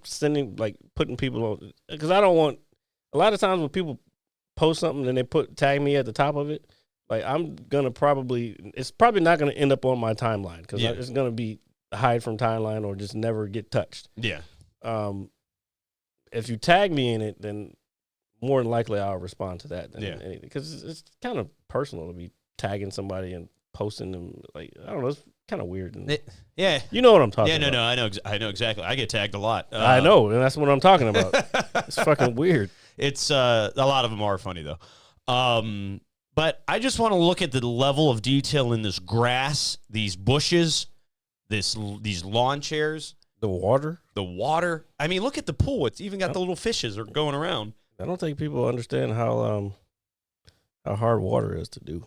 putting people on because I don't want. A lot of times when people post something and they tag me at the top of it, like it's probably not going to end up on my timeline because it's going to be hide from timeline or just never get touched. Yeah. If you tag me in it, then more than likely I'll respond to that than anything because it's kind of personal to be tagging somebody and posting them. Like, I don't know, it's kind of weird. You know what I'm talking about. No, I know exactly. I get tagged a lot. I know, and that's what I'm talking about. It's fucking weird. It's a lot of them are funny though. But I just want to look at the level of detail in this grass, these bushes, these lawn chairs. The water? The water. I mean, look at the pool. It's even got the little fishes are going around. I don't think people understand how hard water is to do.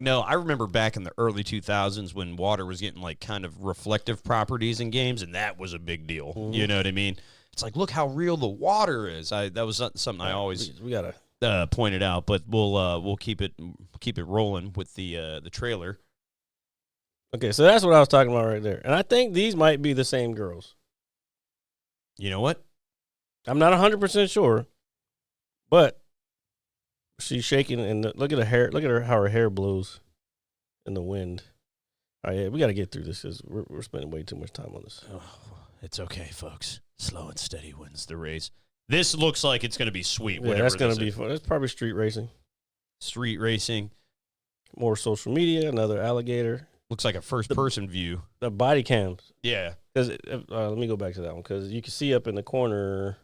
No, I remember back in the early 2000s when water was getting like kind of reflective properties in games, and that was a big deal. Mm-hmm. You know what I mean? It's like, look how real the water is. That was something I always we gotta pointed out, but we'll keep it rolling with the trailer. Okay, so that's what I was talking about right there. And I think these might be the same girls. You know what? I'm not 100% sure, but she's shaking, and look at her hair. Look at her, how her hair blows in the wind. All right, yeah, we got to get through this because we're spending way too much time on this. Oh, it's okay, folks. Slow and steady wins the race. This looks like it's going to be sweet. Yeah, that's going to be fun. It's probably street racing. Street racing. More social media, another alligator. Looks like a first-person view. The body cams. Yeah. Because let me go back to that one because you can see up in the corner.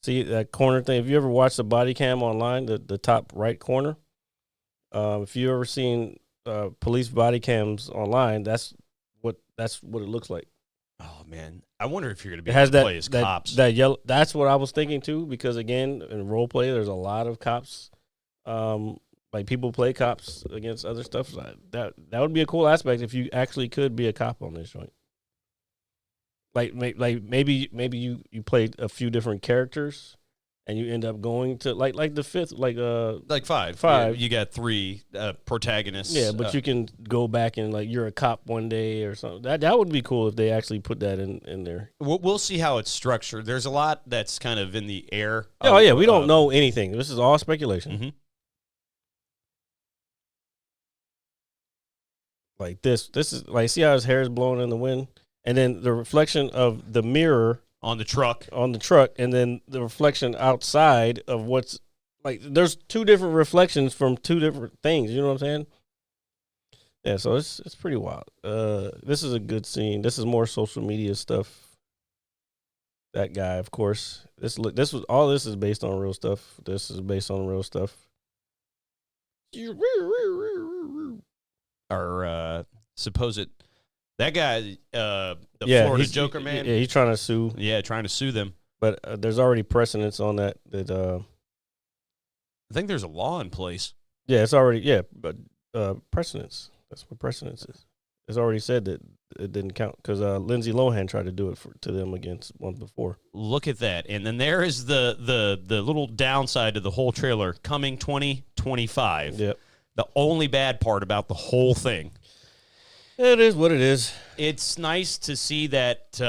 See that corner thing? Have you ever watched the body cam online, the top right corner? If you ever seen police body cams online, that's what it looks like. Oh man, I wonder if you're going to be It able has to play as cops. That yellow. That's what I was thinking too. Because again, in role play, there's a lot of cops. Like people play cops against other stuff. So that would be a cool aspect if you actually could be a cop on this joint. Like maybe you played a few different characters, and you end up going to like the fifth like five. Five. Yeah, you got three protagonists. Yeah, but you can go back and like you're a cop one day or something. That would be cool if they actually put that in there. We'll see how it's structured. There's a lot that's kind of in the air. Oh yeah, we don't know anything. This is all speculation. Mm-hmm. Like this is like, see how his hair is blowing in the wind, and then the reflection of the mirror on the truck, and then the reflection outside of what's like. There's two different reflections from two different things. You know what I'm saying? Yeah, so it's pretty wild. This is a good scene. This is more social media stuff. That guy, of course. This is based on real stuff. This is based on real stuff. Or supposed that guy, Florida Joker man. Yeah, he's trying to sue. Yeah, trying to sue them. But there's already precedence on that. I think there's a law in place. Yeah, it's already but precedence. That's what precedence is. It's already said that it didn't count because Lindsay Lohan tried to do it to them against once before. Look at that, and then there is the little downside to the whole trailer coming 2025. Yep. The only bad part about the whole thing. It is what it is. It's nice to see that.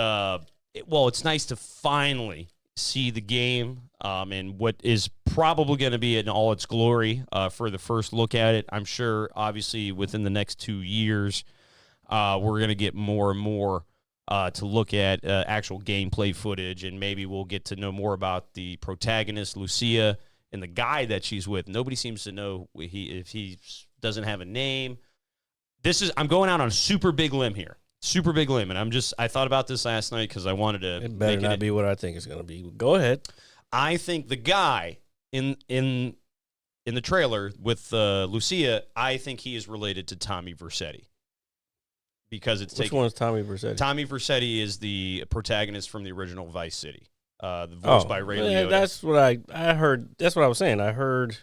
It's nice to finally see the game and what is probably going to be in all its glory for the first look at it. I'm sure, obviously, within the next 2 years, we're going to get more and more to look at actual gameplay footage, and maybe we'll get to know more about the protagonist, Lucia, and the guy that she's with. Nobody seems to know if he doesn't have a name. I'm going out on a super big limb here. Super big limb. And I thought about this last night because I wanted to. It better not be what I think it's going to be. Go ahead. I think the guy in the trailer with Lucia, I think he is related to Tommy Vercetti. Because Which one is Tommy Vercetti? Tommy Vercetti is the protagonist from the original Vice City. The voice by Ray Liotta. That's what I heard. That's what I was saying. I heard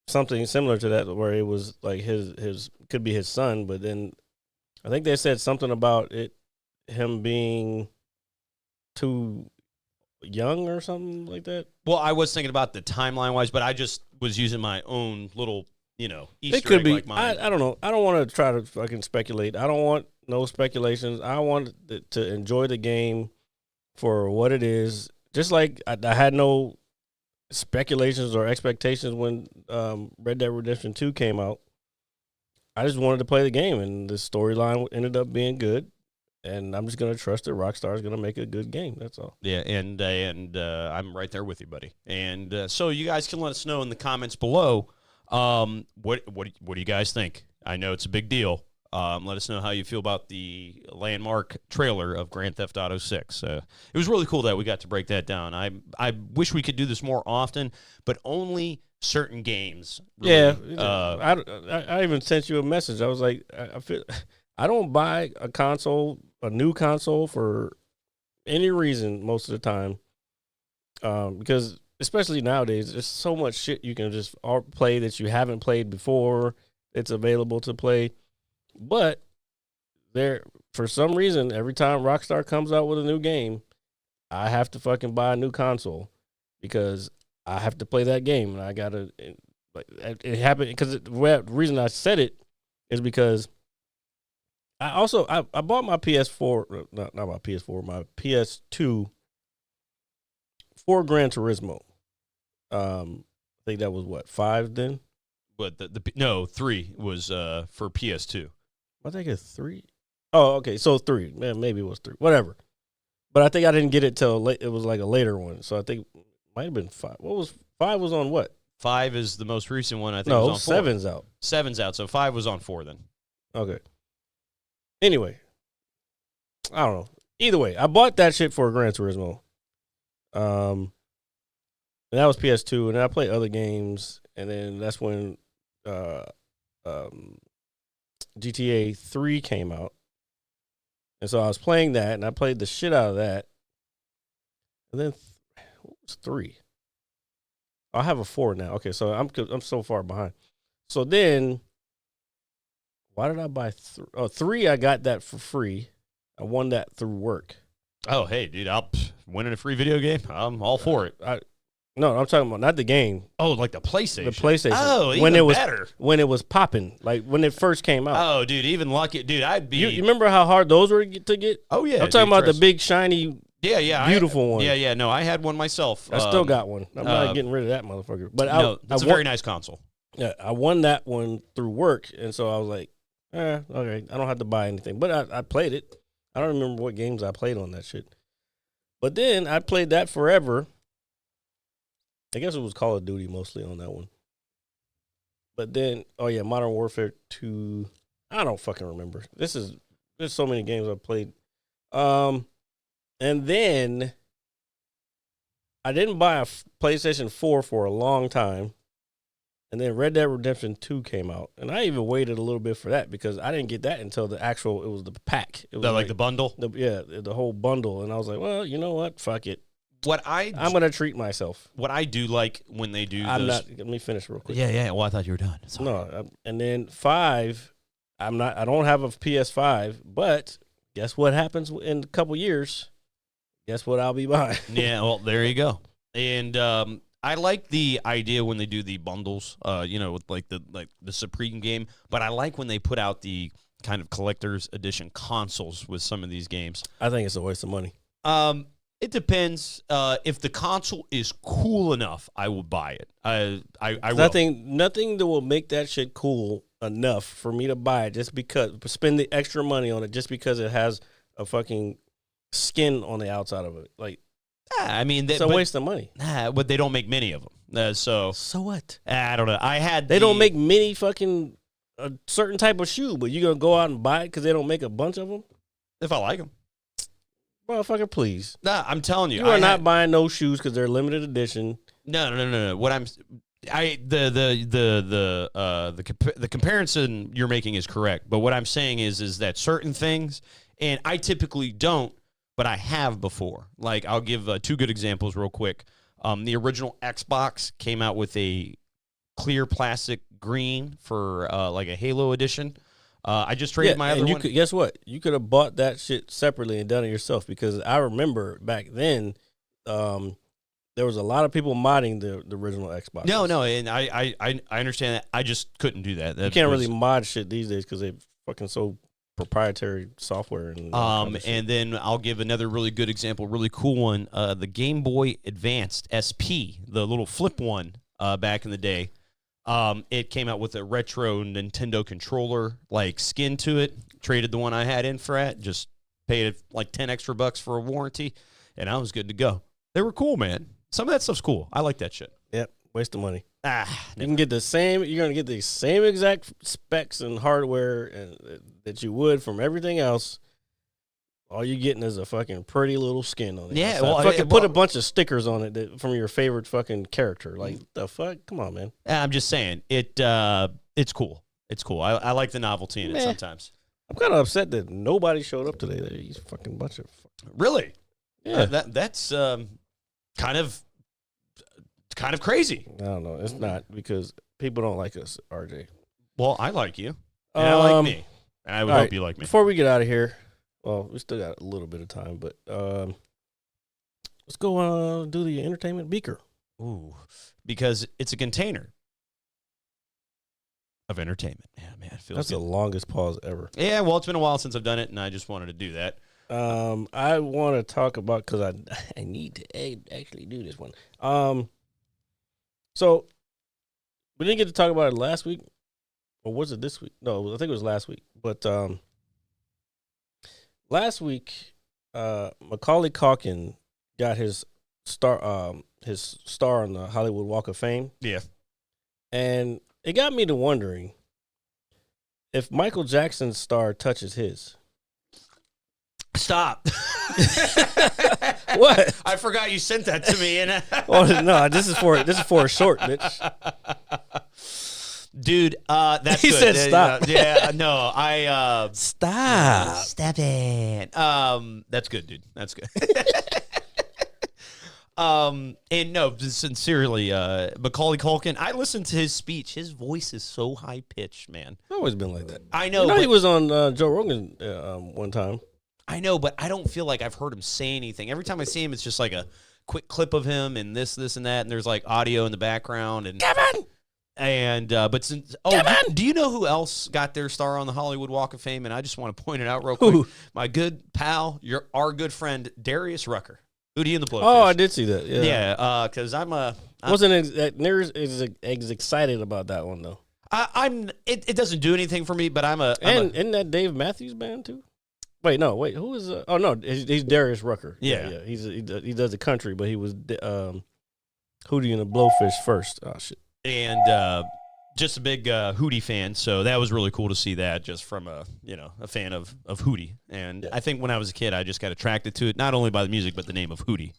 something similar to that where it was like his could be his son, but then I think they said something about him being too young or something like that. Well, I was thinking about the timeline wise, but I just was using my own little, Easter it could egg be. like mine. I don't know. I don't want to try to fucking speculate. I don't want no speculations. I want to enjoy the game for what it is. Just like I had no speculations or expectations when Red Dead Redemption 2 came out. I just wanted to play the game, and the storyline ended up being good. And I'm just going to trust that Rockstar is going to make a good game. That's all. Yeah, and I'm right there with you, buddy. And so you guys can let us know in the comments below what do you guys think? I know it's a big deal. Let us know how you feel about the landmark trailer of Grand Theft Auto 6. It was really cool that we got to break that down. I wish we could do this more often, but only certain games. Really, yeah. I even sent you a message. I was like, I don't buy a console a new console for any reason most of the time, because especially nowadays, there's so much shit you can just play that you haven't played before. It's available to play, but for some reason, every time Rockstar comes out with a new game, I have to fucking buy a new console because I have to play that game, and I gotta. It happened because the reason I said it is because I bought my PS4, not my PS4, my PS2 for Gran Turismo. I think that was what, 5 then? But no, 3 was for PS2. I think it's 3. Oh, okay, so 3. Man, maybe it was 3. Whatever. But I think I didn't get it till late. It was like a later one, so I think it might have been 5. What was 5? Was on what? 5 is the most recent one. I think. No, was on 4. 7's out. 7's out, so 5 was on 4 then. Okay. Anyway, I don't know. Either way, I bought that shit for Gran Turismo. And that was PS2, and then I played other games, and then that's when GTA 3 came out. And so I was playing that, and I played the shit out of that. And then what was 3? I have a 4 now. Okay, so I'm so far behind. So then, why did I buy 3? Oh, 3, I got that for free. I won that through work. Oh, hey, dude, I'll winning a free video game. I'm all for it. No, I'm talking about not the game. Oh, like the PlayStation. The PlayStation. Oh, when even it was better. When it was popping, like when it first came out. Oh, dude, even lucky, dude. I'd be. You remember how hard those were to get? Oh yeah, I'm talking about the big shiny. Yeah, beautiful one. Yeah. No, I had one myself. I still got one. I'm not getting rid of that motherfucker. But it's a very nice console. Yeah, I won that one through work, and so I was like, okay, I don't have to buy anything. But I played it. I don't remember what games I played on that shit. But then I played that forever. I guess it was Call of Duty mostly on that one. But then, Modern Warfare 2. I don't fucking remember. There's so many games I've played. And then I didn't buy a PlayStation 4 for a long time. And then Red Dead Redemption 2 came out. And I even waited a little bit for that because I didn't get that until it was the pack. It was like the bundle? The whole bundle. And I was like, well, you know what? Fuck it. I'm going to treat myself. What I do like when they do let me finish real quick. Yeah. Well, I thought you were done. Sorry. No, and then 5, I don't have a PS5, but guess what happens in a couple years? Guess what I'll be buying? Yeah, well, there you go. And I like the idea when they do the bundles, with like the Supreme game, but I like when they put out the kind of collector's edition consoles with some of these games. I think it's a waste of money. It depends. If the console is cool enough, I will buy it. I will. Nothing that will make that shit cool enough for me to buy it just because spend the extra money on it just because it has a fucking skin on the outside of it. Like, I mean, it's a waste of money. But they don't make many of them. So what? I don't know. They don't make many fucking a certain type of shoe, but you gonna go out and buy it because they don't make a bunch of them? If I like them. Motherfucker, please. Nah, I'm telling you. You are not buying no shoes because they're limited edition. No. What the comparison you're making is correct, but what I'm saying is that certain things, and I typically don't, but I have before. Like, I'll give 2 good examples real quick. The original Xbox came out with a clear plastic green for like a Halo edition. I just traded my other one. Guess what? You could have bought that shit separately and done it yourself because I remember back then there was a lot of people modding the original Xbox. No, and I understand that. I just couldn't do that. You can't really mod shit these days because they fucking so proprietary software. And then I'll give another really good example, really cool one. The Game Boy Advanced SP, the little flip one back in the day. It came out with a retro Nintendo controller, like skin to it. Traded the one I had in for it. Just paid like $10 extra for a warranty, and I was good to go. They were cool, man. Some of that stuff's cool. I like that shit. Yep, waste of money. You can get the same. You're gonna get the same exact specs and hardware that you would from everything else. All you're getting is a fucking pretty little skin on it. Yeah, put a bunch of stickers on it from your favorite fucking character. Like, the fuck? Come on, man. I'm just saying it's cool. It's cool. I like the novelty in it sometimes. I'm kind of upset that nobody showed up today. He's fucking bunch of. Really? Yeah. That's kind of crazy. I don't know. It's not because people don't like us, RJ. Well, I like you. And I like me. And I would hope you like me. Before we get out of here, well, we still got a little bit of time, but let's go do the entertainment beaker. Ooh, because it's a container of entertainment. Yeah, man, it feels That's good. the longest pause ever. Yeah, well, it's been a while since I've done it, and I just wanted to do that. I want to talk about because I need to actually do this one. So we didn't get to talk about it last week, or was it this week? No, I think it was last week. But last week, Macaulay Culkin got his star on the Hollywood Walk of Fame. Yeah. And it got me to wondering if Michael Jackson's star touches his. Stop. What? I forgot you sent that to me. And Oh no, this is for a short, bitch. Dude, that's He good. said stop. Yeah, no, I Stop. Stop it. That's good, dude. That's good. And no, sincerely, Macaulay Culkin, I listened to his speech. His voice is so high pitched, man. It's always been like that. I know. He was on Joe Rogan one time. I know, but I don't feel like I've heard him say anything. Every time I see him, it's just like a quick clip of him and this, and that, and there's like audio in the background. And Kevin! And but since do you know who else got their star on the Hollywood Walk of Fame? And I just want to point it out real quick. Who? My good pal, our good friend Darius Rucker, Hootie and the Blowfish. Oh, I did see that. Yeah. Yeah, because I Wasn't near as excited about that one though. It doesn't do anything for me, but Isn't that Dave Matthews Band too? Wait, who is? Oh no, he's Darius Rucker. Yeah. He does the country, but he was Hootie and the Blowfish first. Oh shit. And just a big Hootie fan, so that was really cool to see that just from a fan of Hootie. And Yeah. I think when I was a kid, I just got attracted to it, not only by the music but the name of Hootie.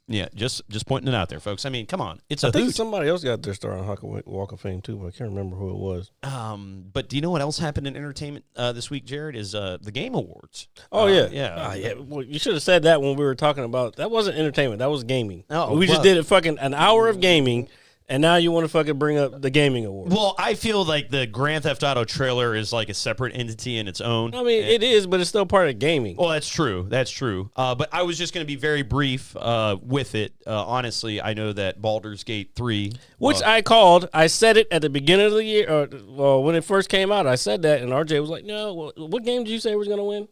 Yeah, just pointing it out there, folks. I mean, come on, it's a I think hoot. somebody else got their star on Walk of Fame too, but I can't remember who it was. But do you know what else happened in entertainment this week, Jared? Is the Game Awards? Oh yeah. yeah. Well, you should have said that when we were talking about that. Wasn't entertainment. That was gaming. Oh, we just well- did a fucking an hour of gaming, and now you want to fucking bring up the gaming award. Well, I feel like the Grand Theft Auto trailer is like a separate entity in its own. I mean, it is, but it's still part of gaming. Well, that's true. That's true. But I was just going to be very brief with it. Honestly, I know that Baldur's Gate 3. Which I called. I said it at the beginning of the year. Well, when it first came out, I said that, and RJ was like, "No, what game did you say was going to win?"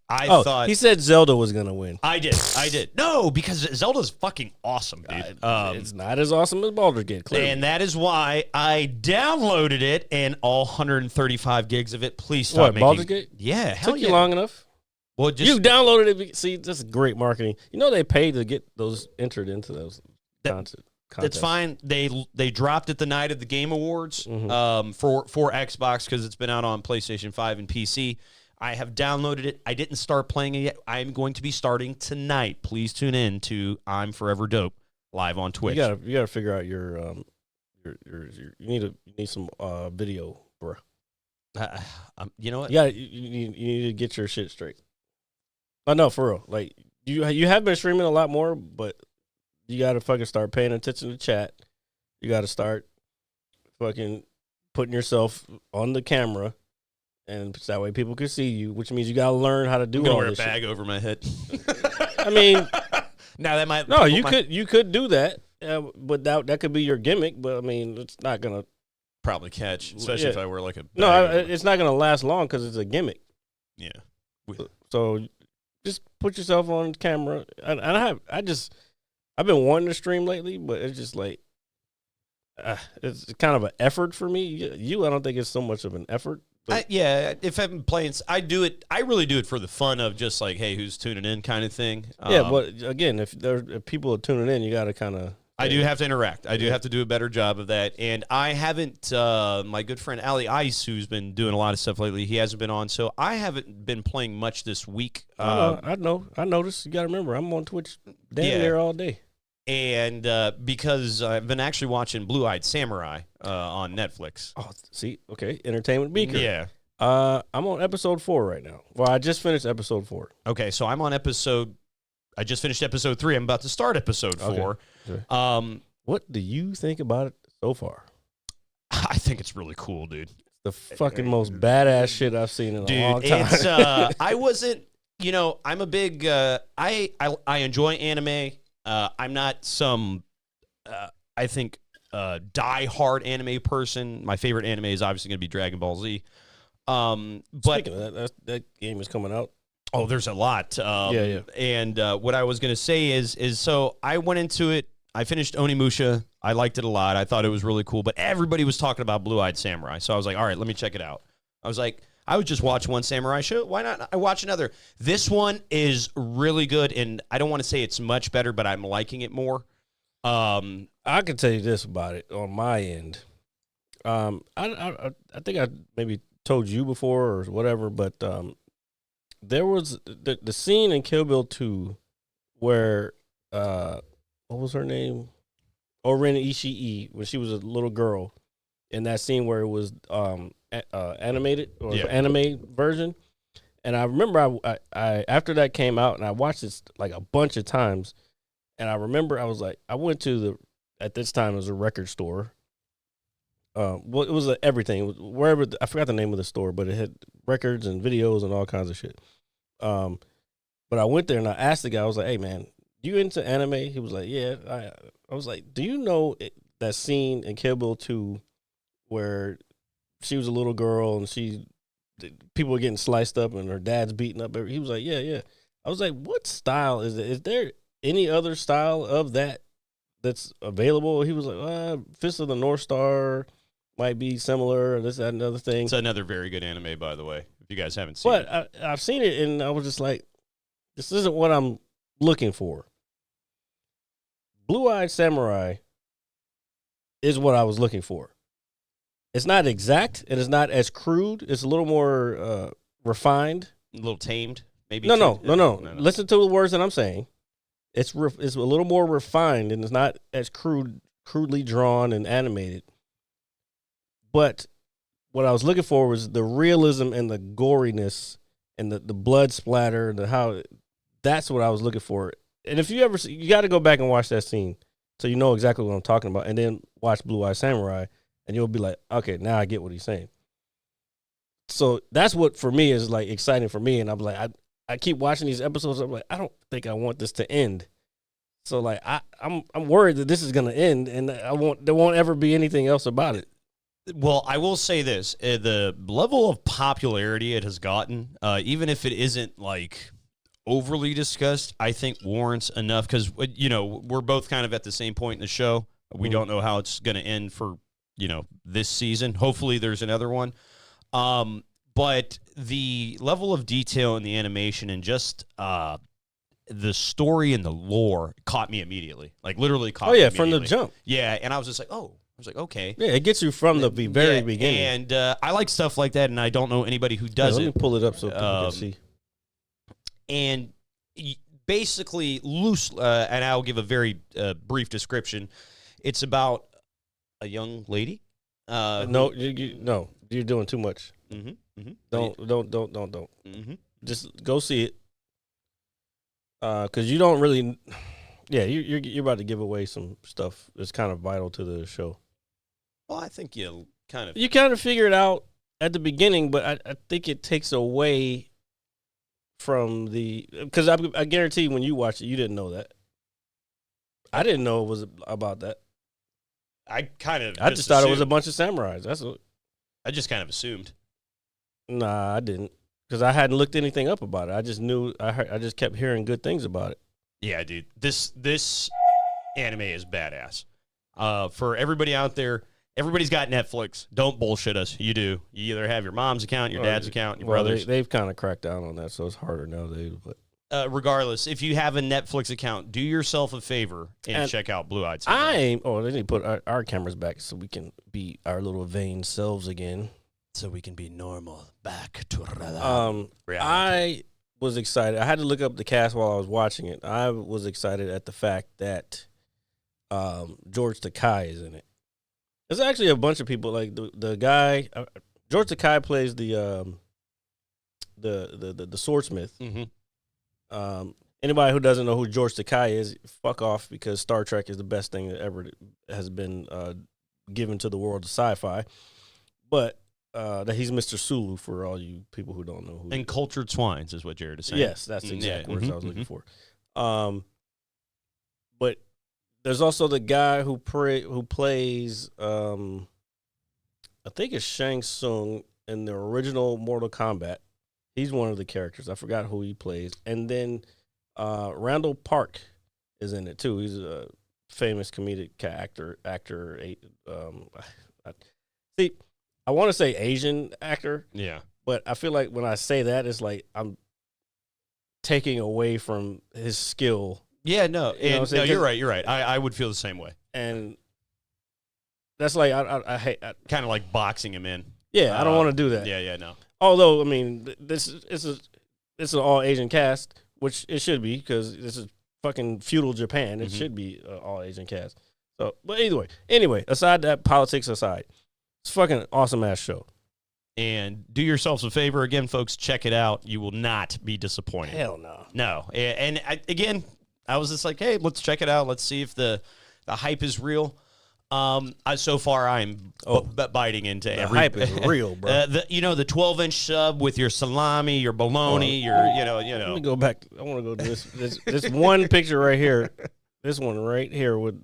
I thought he said Zelda was going to win. I did. No, because Zelda's fucking awesome, dude. It's not as awesome as Baldur's Gate, clearly. And that is why I downloaded it and all 135 gigs of it. Please stop making. Baldur's Gate? Yeah, hell Took yeah. you long enough. Well, just You downloaded it. See, that's great marketing. You know they paid to get those entered into those contests. It's fine. They dropped it the night of the Game Awards for Xbox because it's been out on PlayStation 5 and PC. I have downloaded it. I didn't start playing it yet. I'm going to be starting tonight. Please tune in to I'm Forever Dope live on Twitch. You gotta figure out your you need some video, bro. You know what? You need to get your shit straight. Oh no, for real. Like you have been streaming a lot more, but you gotta fucking start paying attention to chat. You gotta start fucking putting yourself on the camera. And that way people can see you, which means you gotta learn how to do I'm gonna all wear a this bag shit. over my head. I mean, now that might no, you could do that, but that could be your gimmick. But I mean, it's not gonna probably catch, especially if I wear like a bag no, over it's not gonna last long because it's a gimmick. yeah. So just put yourself on camera. And I've been wanting to stream lately, but it's just like it's kind of an effort for me. I don't think it's so much of an effort. If I'm playing, I do it. I really do it for the fun of just like, hey, who's tuning in, kind of thing. But again, if people are tuning in, you got to kind of. I do have to interact. I do have to do a better job of that. And I haven't. My good friend Ali Ice, who's been doing a lot of stuff lately, he hasn't been on, so I haven't been playing much this week. I know. I noticed. You got to remember, I'm on Twitch damn near all day. And because I've been actually watching Blue-Eyed Samurai on Netflix. Oh, see, okay, Entertainment Beaker. Yeah. I'm on episode 4 right now. Well, I just finished episode 4. Okay, so I'm on I just finished episode 3. I'm about to start episode 4. Okay. What do you think about it so far? I think it's really cool, dude. The fucking most badass shit I've seen in a long time. It's I wasn't, I'm a big I enjoy anime. I'm not some I think die-hard anime person. My favorite anime is obviously going to be Dragon Ball Z. But speaking of that game is coming out. Oh, there's a lot. Yeah. And what I was going to say is so I went into it. I finished Onimusha. I liked it a lot. I thought it was really cool. But everybody was talking about Blue-Eyed Samurai. So I was like, all right, let me check it out. I was like, I would just watch one samurai show. Why not? I watch another. This one is really good. And I don't want to say it's much better, but I'm liking it more. I can tell you this about it on my end. I think I maybe told you before or whatever, but there was the scene in Kill Bill 2 where what was her name? Oren Ishii, when she was a little girl, in that scene where it was animated or anime version. And I remember I after that came out and I watched this like a bunch of times, and I remember I was like, I went to at this time it was a record store. Well, it was everything. It was wherever I forgot the name of the store, but it had records and videos and all kinds of shit. But I went there and I asked the guy. I was like, "Hey, man, you into anime?" He was like, "Yeah." I was like, "Do you know that scene in Kill Bill 2 where she was a little girl and people were getting sliced up and her dad's beating up?" He was like, "Yeah." I was like, "What style is it? Is there any other style of that's available?" He was like, "Fist of the North Star might be similar, or this, that, and another thing." It's another very good anime, by the way, if you guys haven't seen it. But I've seen it, and I was just like, this isn't what I'm looking for. Blue-Eyed Samurai is what I was looking for. It's not exact, and it's not as crude. It's a little more refined. A little tamed, maybe. No. Listen to the words that I'm saying. It's a little more refined, and it's not as crudely drawn and animated. But what I was looking for was the realism and the goriness and the blood splatter and how that's what I was looking for. And if you got to go back and watch that scene so you know exactly what I'm talking about, and then watch Blue-Eyed Samurai, and you'll be like, okay, now I get what he's saying. So that's what for me is like exciting for me, and I'm like, I keep watching these episodes. I'm like, I don't think I want this to end. So like, I'm worried that this is gonna end, and there won't ever be anything else about it. Well, I will say this: the level of popularity it has gotten, even if it isn't like overly discussed, I think warrants enough because we're both kind of at the same point in the show. We don't know how it's going to end for this season. Hopefully, there's another one. But the level of detail in the animation and just the story and the lore caught me immediately. Like literally caught me immediately. From the jump. Yeah, and I was just like, okay. Yeah, it gets you from the very beginning. And I like stuff like that, and I don't know anybody who does let it. me pull it up so people can see. And basically, and I'll give a very brief description. It's about a young lady. No, you're doing too much. Don't. Just go see it. Because you don't really. Yeah, you're about to give away some stuff that's kind of vital to the show. Well, I think you kind of figure it out at the beginning, but I think it takes away from because I guarantee you when you watch it, you didn't know that. I didn't know it was about that. I just thought it was a bunch of samurais. That's what I just kind of assumed. Nah, I didn't, because I hadn't looked anything up about it. I just knew I just kept hearing good things about it. Yeah, dude. This anime is badass. For everybody out there, everybody's got Netflix. Don't bullshit us. You do. You either have your mom's account, your dad's account, your brother's. They've kind of cracked down on that, so it's harder nowadays. But regardless, if you have a Netflix account, do yourself a favor and check out Blue-Eyed Samurai. They need to put our cameras back so we can be our little vain selves again. So we can be normal, back to reality. I was excited. I had to look up the cast while I was watching it. I was excited at the fact that George Takei is in it. There's actually a bunch of people. Like the guy, George Takei plays the swordsmith. Mm-hmm. Anybody who doesn't know who George Takei is, fuck off, because Star Trek is the best thing that ever has been given to the world of sci-fi. But that he's Mr. Sulu for all you people who don't know who. And cultured swines is what Jared is saying. Yes, that's the exact words mm-hmm, I was looking for. But there's also the guy who plays, I think it's Shang Tsung in the original Mortal Kombat. He's one of the characters. I forgot who he plays. And then Randall Park is in it too. He's a famous comedic actor. See, I want to say Asian actor. Yeah. But I feel like when I say that, it's like I'm taking away from his skill. Yeah, no. You know what I'm saying? You're right. You're right. I would feel the same way. And that's like, I hate. Kind of like boxing him in. Yeah, I don't want to do that. Yeah, no. Although, I mean, this is an all Asian cast, which it should be, because this is fucking feudal Japan. It should be all Asian cast. So, but anyway, aside that, politics aside, it's a fucking awesome ass show. And do yourselves a favor again, folks. Check it out. You will not be disappointed. Hell no. No. And again, I was just like, hey, let's check it out. Let's see if the hype is real. So far, I'm biting into The every hype is real, bro. the 12-inch sub with your salami, your bologna, Let me go back. I want to go to this one picture right here. This one right here with,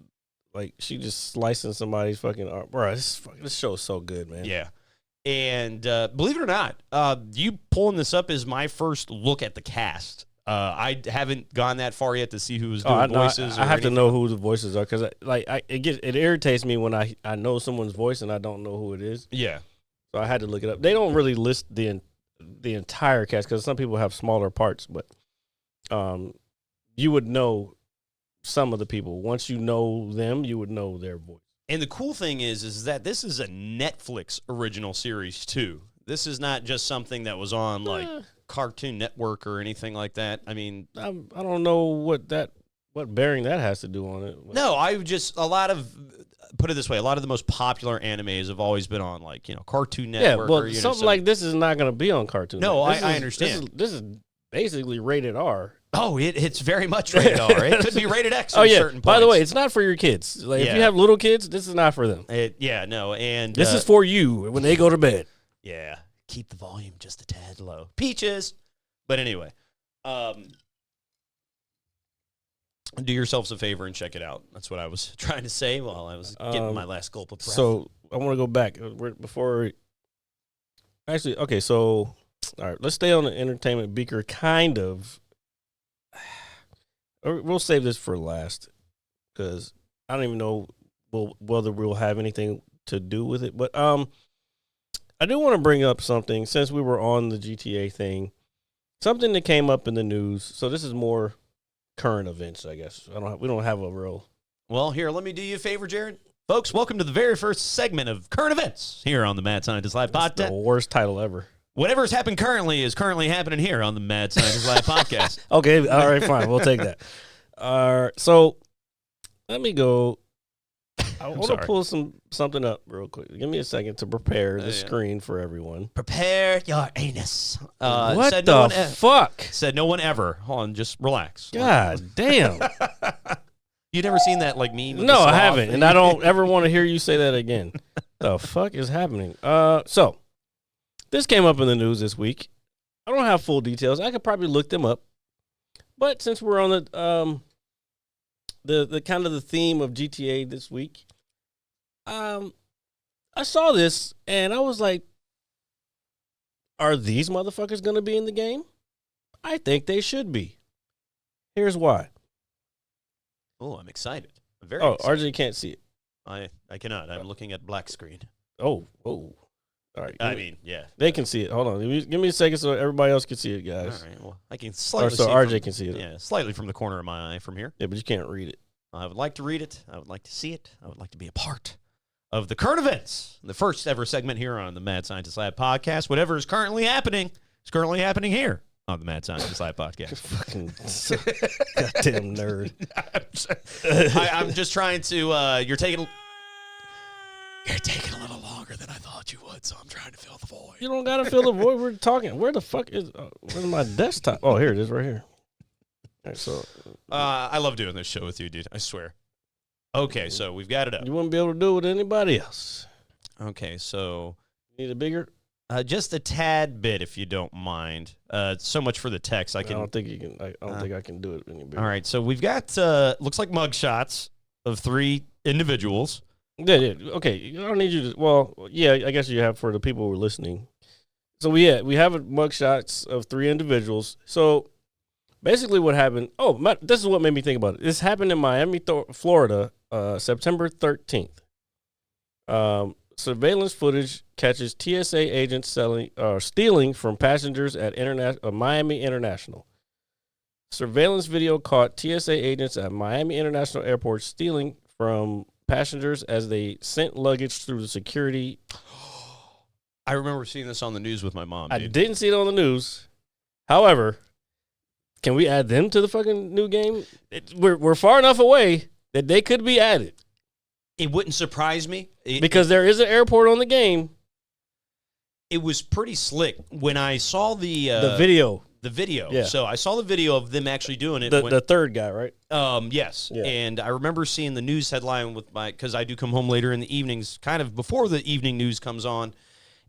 like, she just slicing somebody's fucking arm. Bro, this show is so good, man. Yeah. And believe it or not, you pulling this up is my first look at the cast. I haven't gone that far yet to see who's doing voices. I have to know who the voices are, because it irritates me when I know someone's voice and I don't know who it is. Yeah. So I had to look it up. They don't really list the entire cast, because some people have smaller parts, but you would know some of the people. Once you know them, you would know their voice. And the cool thing is that this is a Netflix original series too. This is not just something that was on like Cartoon Network or anything like that. I mean, I don't know what bearing that has to do on it. No, put it this way, a lot of the most popular animes have always been on, like, Cartoon Network. Yeah, but something like this is not going to be on Cartoon No, Network. I understand. This is basically rated R. Oh, it's very much rated R. It could be rated X at certain points. By the way, it's not for your kids. Like, if you have little kids, this is not for them. And this is for you when they go to bed. Yeah, keep the volume just a tad low. Peaches. But anyway, do yourselves a favor and check it out. That's what I was trying to say while I was getting my last gulp of breath. So I want to go back Actually, okay, so all right, let's stay on the entertainment beaker, kind of. We'll save this for last, because I don't even know whether we'll have anything to do with it. But I do want to bring up something, since we were on the GTA thing, something that came up in the news. So this is more current events, I guess. We don't have a real. Well, here, let me do you a favor, Jared. Folks, welcome to the very first segment of Current Events here on the Mad Scientist Live Podcast. The worst title ever. Whatever's happened currently is currently happening here on the Mad Scientist Live Podcast. Okay, all right, fine. We'll take that. So let me go. I want to pull something up real quick. Give me a second to prepare the screen for everyone. Prepare your anus. What the fuck? Said no one ever. Hold on, just relax. God damn. You never seen that like meme? No, I haven't, and I don't ever want to hear you say that again. The fuck is happening? So this came up in the news this week. I don't have full details. I could probably look them up, but since we're on the kind of the theme of GTA this week, I saw this and I was like, are these motherfuckers going to be in the game? I think they should be. Here's why. Oh, I'm excited. I'm very excited. RJ can't see it. I cannot. I'm looking at black screen. Oh. All right. Yeah. They can see it. Hold on. Give me a second so everybody else can see it, guys. All right. Well, I can slightly so see RJ can see it. Yeah, slightly from the corner of my eye from here. Yeah, but you can't read it. I would like to read it. I would like to see it. I would like to be a part of the current events. The first ever segment here on the Mad Scientist Lab Podcast. Whatever is currently happening is currently happening here on the Mad Scientist Live podcast. Fucking goddamn nerd. I'm just trying to. You're taking a little longer than I thought you would, so I'm trying to fill the void. You don't gotta fill the void. We're talking. Where the fuck is? Where's my desktop? Oh, here it is, right here. All right, so I love doing this show with you, dude. I swear. Okay, so we've got it up. you wouldn't be able to do it with anybody else. Okay, so Need a bigger? just a tad bit, if you don't mind. So much for the text. I don't think you can. I don't think I can do it any bigger. All right, so we've got looks like mugshots of 3 individuals. Yeah. Okay. I don't need you to. Well, yeah. I guess you have for the people who are listening. So we have mugshots of 3 individuals. So basically, what happened? Oh, this is what made me think about it. This happened in Miami, Florida, September 13th. Surveillance footage catches TSA agents stealing from passengers at Miami International. Surveillance video caught TSA agents at Miami International Airport stealing from passengers as they sent luggage through the security. I remember seeing this on the news with my mom, dude. I didn't see it on the news. However, can we add them to the fucking new game? We're far enough away that they could be added. It wouldn't surprise me. Because there is an airport on the game. It was pretty slick when I saw the video. The video. Yeah. So I saw the video of them actually doing it. The third guy, right? Yes. Yeah. And I remember seeing the news headline with because I do come home later in the evenings, kind of before the evening news comes on.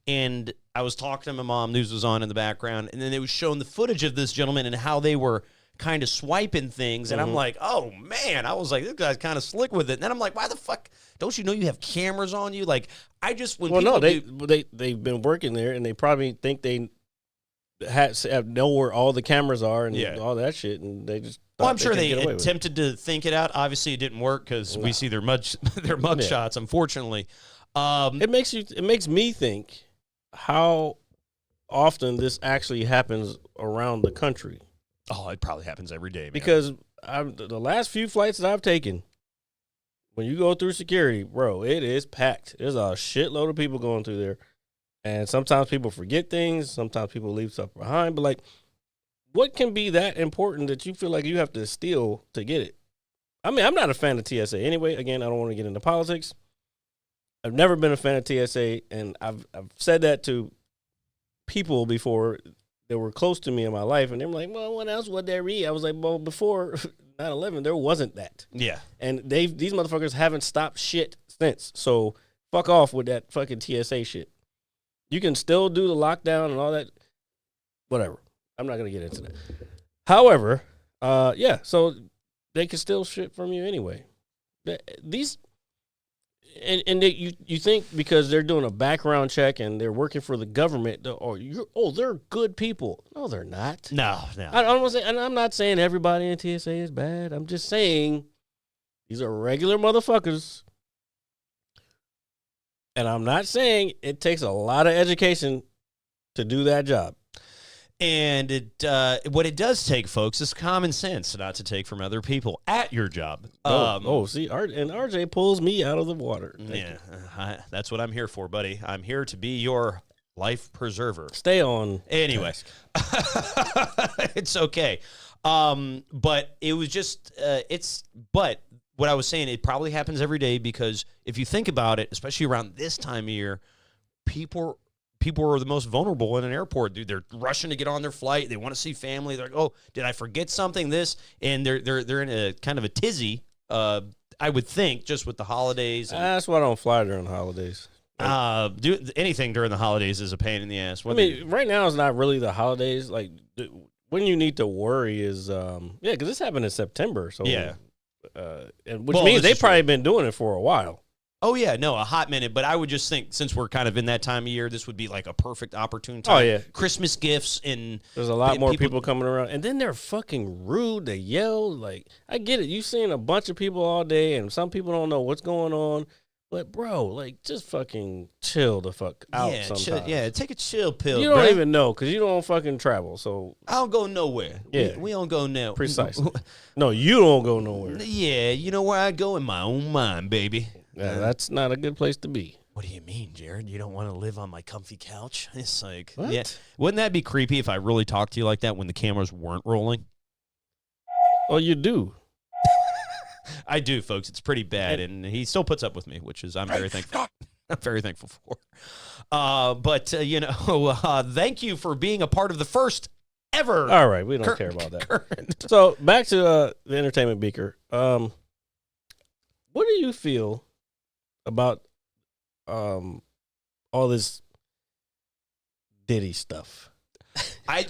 And I was talking to my mom, news was on in the background, and then it was showing the footage of this gentleman and how they were kind of swiping things. And I'm like, oh, man. I was like, this guy's kind of slick with it. And then I'm like, why the fuck? Don't you know you have cameras on you? Like, I just, when they've been working there, and they probably think they know where all the cameras are and all that shit, and they just. Well, I'm sure they attempted to think it out. Obviously, it didn't work because we see their mug shots. Unfortunately, it makes me think how often this actually happens around the country. Oh, it probably happens every day, man. Because the last few flights that I've taken, when you go through security, bro, it is packed. There's a shitload of people going through there. And sometimes people forget things. Sometimes people leave stuff behind. But, like, what can be that important that you feel like you have to steal to get it? I mean, I'm not a fan of TSA anyway. Again, I don't want to get into politics. I've never been a fan of TSA, and I've said that to people before that were close to me in my life, and they were like, well, what else would there be? I was like, well, before 9/11, there wasn't that. Yeah. And these motherfuckers haven't stopped shit since. So fuck off with that fucking TSA shit. You can still do the lockdown and all that. Whatever. I'm not going to get into that. However, so they can steal shit from you anyway. These... And you think because they're doing a background check and they're working for the government, they're good people. No, they're not. No. I'm not saying everybody in TSA is bad. I'm just saying these are regular motherfuckers. And I'm not saying it takes a lot of education to do that job. And what it does take, folks, is common sense not to take from other people at your job. See, and RJ pulls me out of the water. That's what I'm here for, buddy. I'm here to be your life preserver. Stay on. Anyway, it's okay. But it was just, but what I was saying, it probably happens every day because if you think about it, especially around this time of year, people are the most vulnerable in an airport, dude. They're rushing to get on their flight. They want to see family. They're like, oh, did I forget something? This, and they're in a kind of a tizzy. I would think just with the holidays. That's why I don't fly during the holidays. Do anything during the holidays is a pain in the ass. Right now it's not really the holidays. Like when you need to worry is because this happened in September. So which means they've probably been doing it for a while. Oh, yeah, no, a hot minute. But I would just think since we're kind of in that time of year, this would be like a perfect opportune time. Oh, yeah. Christmas gifts and... There's a lot more people coming around. And then they're fucking rude. They yell. Like, I get it. You've seen a bunch of people all day, and some people don't know what's going on. But, bro, like, just fucking chill the fuck out sometimes. Take a chill pill, You don't even know because you don't fucking travel. So I don't go nowhere. Yeah. We don't go nowhere. Precisely. No, you don't go nowhere. Yeah, you know where I go? In my own mind, baby. Yeah, that's not a good place to be. what do you mean, Jared? You don't want to live on my comfy couch? It's like, What? yeah. Wouldn't that be creepy if I really talked to you like that when the cameras weren't rolling? Oh, you do. I do, folks. It's pretty bad, and he still puts up with me, which is I'm very thankful. I'm very thankful for. But thank you for being a part of the first ever. All right, we don't care about that. So back to the entertainment beaker. What do you feel about all this Diddy stuff?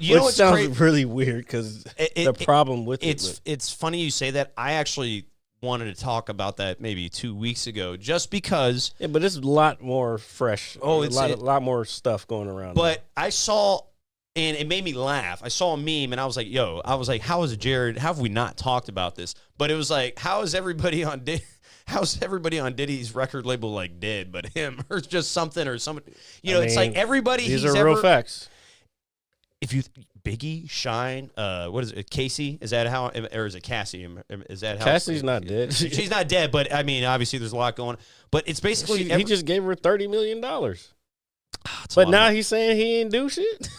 You know, Which it's sounds really weird because the problem with it's funny you say that. I actually wanted to talk about that maybe 2 weeks ago, just because. Yeah, but it's a lot more fresh. Oh, a it's lot more stuff going around. But I saw, and it made me laugh. I saw a meme, and I was like, how is Jared? How have we not talked about this? But it was like, how's everybody on Diddy's record label like dead, but him, or just something, or something? It's like everybody. These are real facts. If you Biggie, Shine, what is it? Casey? Is that how? Or is it Cassie? Is that how? Cassie's not dead. She's not dead, but I mean, obviously, there's a lot going on. But it's basically he just gave her $30 million. But now he's saying he ain't do shit.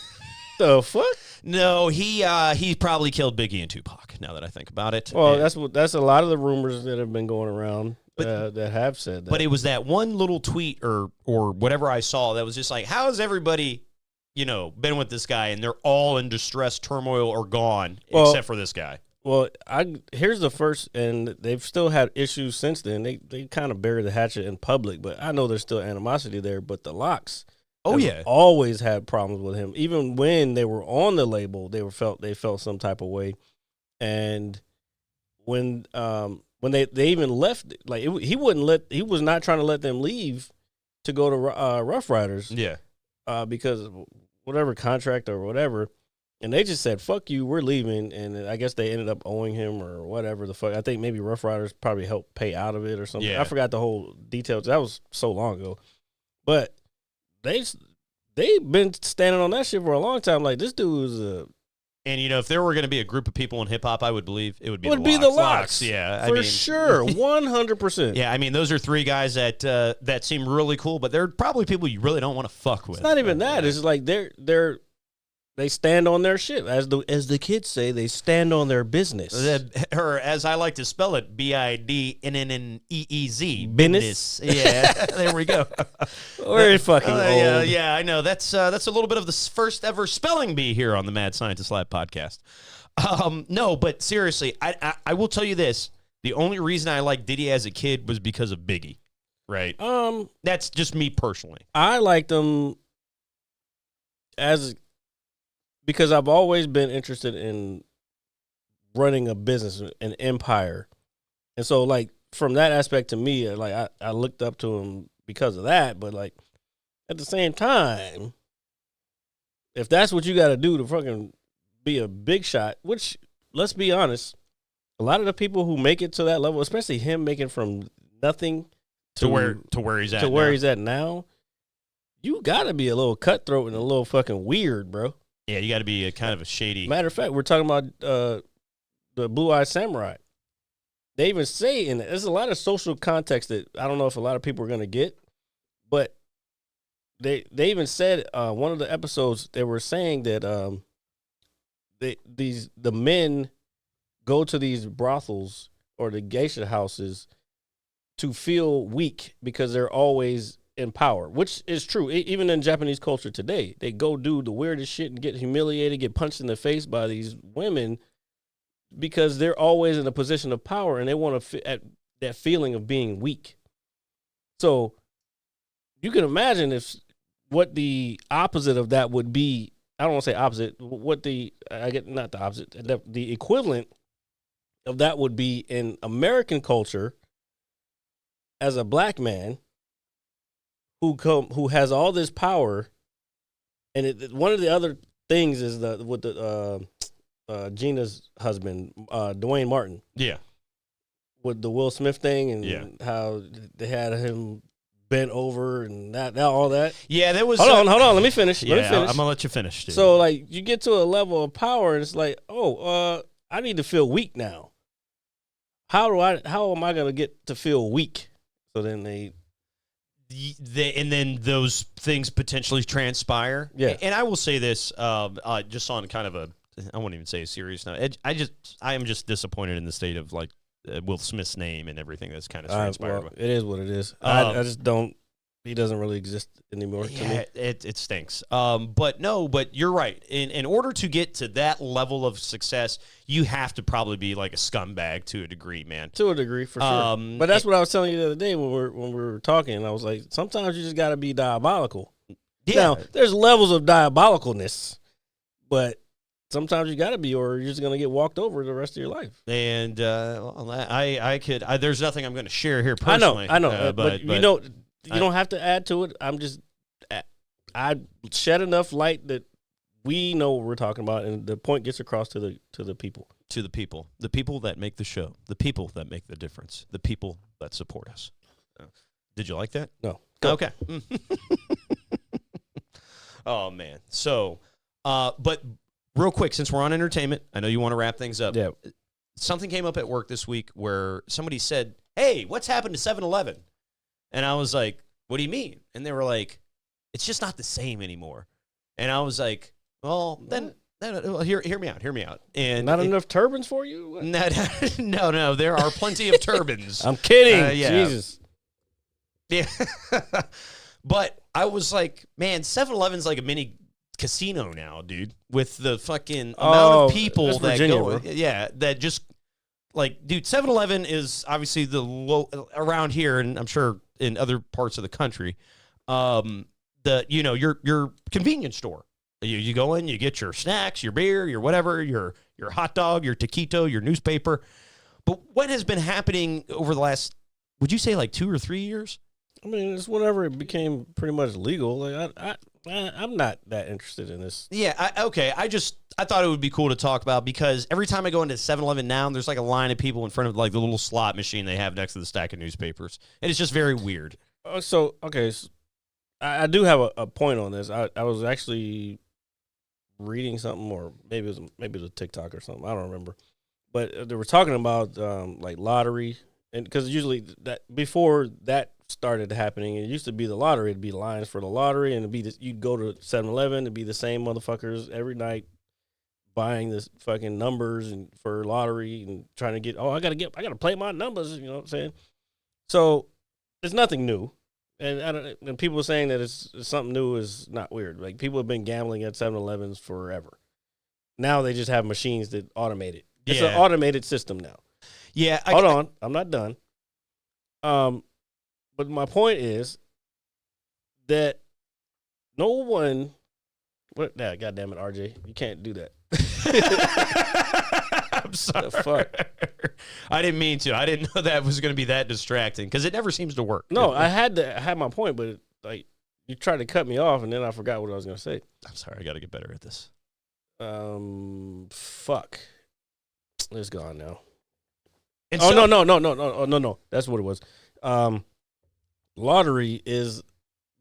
The fuck? No, he probably killed Biggie and Tupac. Now that I think about it. Well, that's a lot of the rumors that have been going around that have said that. But it was that one little tweet or whatever I saw that was just like, how is everybody, been with this guy and they're all in distress, turmoil, or gone except for this guy. Well, here's the first, and they've still had issues since then. They kind of buried the hatchet in public, but I know there's still animosity there. But the Locks, always had problems with him. Even when they were on the label, they felt some type of way. And when they even left, like he was not trying to let them leave to go to Rough Riders. Yeah, because of whatever contract or whatever. And they just said, fuck you, we're leaving. And I guess they ended up owing him or whatever the fuck. I think maybe Rough Riders probably helped pay out of it or something. Yeah. I forgot the whole details. That was so long ago. But they've been standing on that shit for a long time. Like, this dude was a... And, if there were going to be a group of people in hip-hop, I would believe it would be the Locks. Yeah. For sure. 100%. Yeah, I mean, those are three guys that seem really cool, but they're probably people you really don't want to fuck with. It's not even that. It's like they stand on their shit. As the kids say, they stand on their business. Or as I like to spell it, BIDNNEEZ. Business. Yeah, there we go. We're fucking old. Yeah, I know. That's a little bit of the first ever spelling bee here on the Mad Scientist Lab podcast. No, but seriously, I will tell you this. The only reason I liked Diddy as a kid was because of Biggie, right? That's just me personally. I liked him because I've always been interested in running a business, an empire. And so, like, from that aspect to me, like, I looked up to him because of that. But, like, at the same time, if that's what you got to do to fucking be a big shot, which, let's be honest, a lot of the people who make it to that level, especially him making from nothing to where he's at he's at now, you got to be a little cutthroat and a little fucking weird, bro. Yeah, you got to be a kind of a shady. Matter of fact, we're talking about the Blue Eyed Samurai. They even say, and there's a lot of social context that I don't know if a lot of people are going to get, but they even said one of the episodes they were saying that the men go to these brothels or the geisha houses to feel weak because they're always in power, which is true. Even in Japanese culture today, they go do the weirdest shit and get humiliated, get punched in the face by these women because they're always in a position of power and they want to that feeling of being weak. So you can imagine what the opposite of that would be. I don't want to say opposite. Not the opposite. The equivalent of that would be in American culture as a black man who has all this power, and one of the other things is with Gina's husband, Dwayne Martin. Yeah. With the Will Smith thing and how they had him bent over and that all that. Yeah, that was. Hold on. Let me finish. I'm gonna let you finish. Dude. So, like, you get to a level of power, and it's like, I need to feel weak now. How am I gonna get to feel weak? So then and then those things potentially transpire. Yeah. And I will say this, just on kind of I won't even say a serious note. I am just disappointed in the state of like Will Smith's name and everything that's kind of transpired. Well, it is what it is. I just don't. He doesn't really exist anymore. To me. It stinks. But you're right. In order to get to that level of success, you have to probably be like a scumbag to a degree, man. To a degree, for sure. But that's what I was telling you the other day when we were talking. I was like, sometimes you just got to be diabolical. Yeah. Now, there's levels of diabolicalness, but sometimes you got to be, or you're just going to get walked over the rest of your life. And there's nothing I'm going to share here personally. I know. But you know. You don't have to add to it. I shed enough light that we know what we're talking about, and the point gets across to the people. To the people that make the show, the people that make the difference, the people that support us. Did you like that? No. Okay. Oh man. So, but real quick, since we're on entertainment, I know you want to wrap things up. Yeah. Something came up at work this week where somebody said, "Hey, what's happened to 7-Eleven?" And I was like, "What do you mean?" And they were like, "It's just not the same anymore." And I was like, "Well, then hear me out. And not enough turbans for you? No, there are plenty of turbans. I'm kidding. Yeah. Jesus. Yeah. But I was like, man, 7-Eleven's like a mini casino now, dude, with the fucking amount of people that Virginia, go. bro. Yeah, that just like, dude, 7-Eleven is obviously the low around here, and I'm sure in other parts of the country. Your convenience store. You go in, you get your snacks, your beer, your whatever, your hot dog, your taquito, your newspaper. But what has been happening over the last, would you say like 2 or 3 years? I mean, it's whenever it became pretty much legal. Like I'm not that interested in this. Yeah, I thought it would be cool to talk about because every time I go into 7-Eleven now, there's like a line of people in front of like the little slot machine they have next to the stack of newspapers. And it's just very weird. So I do have a point on this. I was actually reading something, or maybe it was a TikTok or something. I don't remember. But they were talking about like lottery, and because usually that before that started happening, it used to be the lottery. It'd be lines for the lottery, and it'd be you'd go to 7-Eleven, it'd be the same motherfuckers every night buying this fucking numbers and for lottery and trying to get. I gotta play my numbers. You know what I'm saying? So it's nothing new. And people were saying that it's something new is not weird. Like, people have been gambling at 7-Elevens forever. Now they just have machines that automate it. It's an automated system now. Yeah. Hold on. I'm not done. But my point is that no one... God damn it, RJ. You can't do that. I'm sorry. The fuck? I didn't mean to. I didn't know that was going to be that distracting because it never seems to work. No, I had my point, but like you tried to cut me off, and then I forgot what I was going to say. I'm sorry. I got to get better at this. Fuck. It's gone now. And no. That's what it was. Lottery is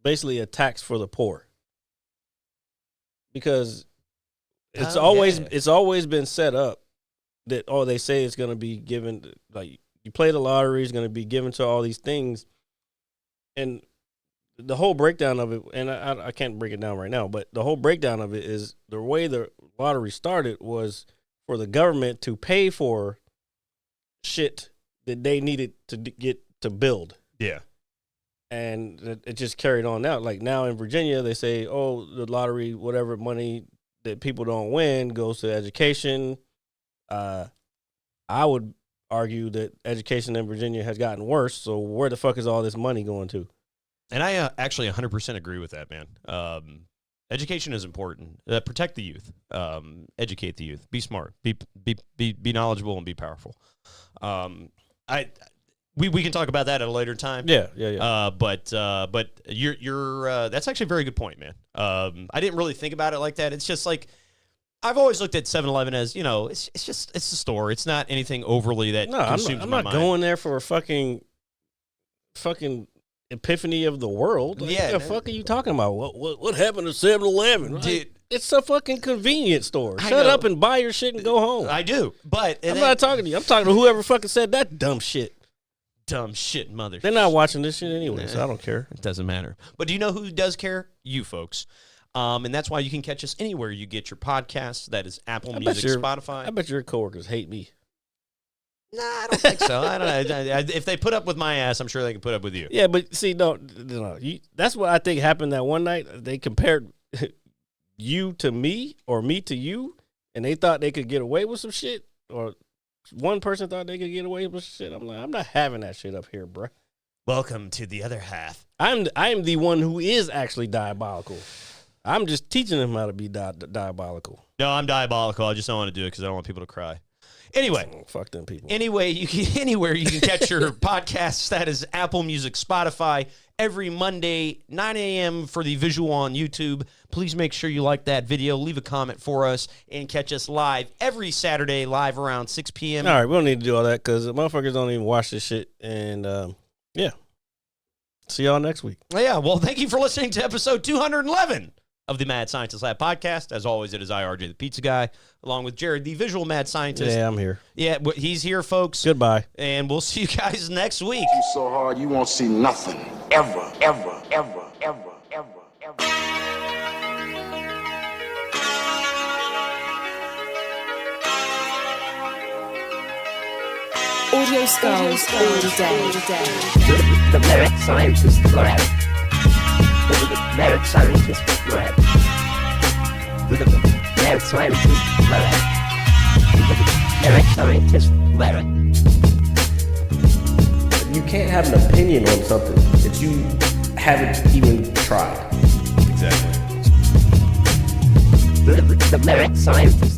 basically a tax for the poor because it's always been set up that they say it's going to be given, like you play the lottery, it's going to be given to all these things, and the whole breakdown of it, and I can't break it down right now, but the whole breakdown of it is the way the lottery started was for the government to pay for shit that they needed to get to build. Yeah. And it just carried on out. Like now in Virginia, they say, the lottery, whatever money that people don't win goes to education. I would argue that education in Virginia has gotten worse. So where the fuck is all this money going to? And I actually 100% agree with that, man. Education is important. Protect the youth. Educate the youth. Be smart. Be knowledgeable and be powerful. We can talk about that at a later time. Yeah. But you're that's actually a very good point, man. I didn't really think about it like that. It's just like I've always looked at 7-Eleven as, it's a store. It's not anything overly that consumes I'm my not mind. going there for a fucking epiphany of the world. Like, Yeah, what the fuck are you talking about? What happened to 7-Eleven? Dude, it's a fucking convenience store. I Shut know. up and buy your shit and go home. I do, but I'm not talking to you. I'm talking to whoever fucking said that dumb shit. Dumb shit, mother. They're not watching this shit anyway, so I don't care. It doesn't matter. But do you know who does care? You folks. And that's why you can catch us anywhere you get your podcasts. That is Apple Music, Spotify. I bet your coworkers hate me. Nah, I don't think so. I don't know. If they put up with my ass, I'm sure they can put up with you. Yeah, but see, no, that's what I think happened that one night. They compared you to me or me to you, and they thought they could get away with some shit, or one person thought they could get away with shit. I'm like, I'm not having that shit up here, bro. Welcome to the other half. I'm the one who is actually diabolical. I'm just teaching them how to be diabolical. No, I'm diabolical. I just don't want to do it because I don't want people to cry. Anyway. Fuck them people. Anywhere you can catch your podcasts. That is Apple Music, Spotify, every Monday, 9 a.m. for the visual on YouTube. Please make sure you like that video, leave a comment for us, and catch us live every Saturday, live around 6 p.m. All right, we don't need to do all that because motherfuckers don't even watch this shit. And, yeah. See y'all next week. Yeah, well, thank you for listening to episode 211 of the Mad Scientist Lab podcast. As always, it is IRJ, the pizza guy, along with Jared, the visual mad scientist. Yeah, I'm here. Yeah, he's here, folks. Goodbye. And we'll see you guys next week. You so hard you won't see nothing. Ever, ever, ever, ever, ever, ever. Audio skulls all day. The merit scientist lab. The merit scientist lab. The merit scientist lab. The merit scientist lab. You can't have an opinion on something that you haven't even tried. Exactly. The merit scientist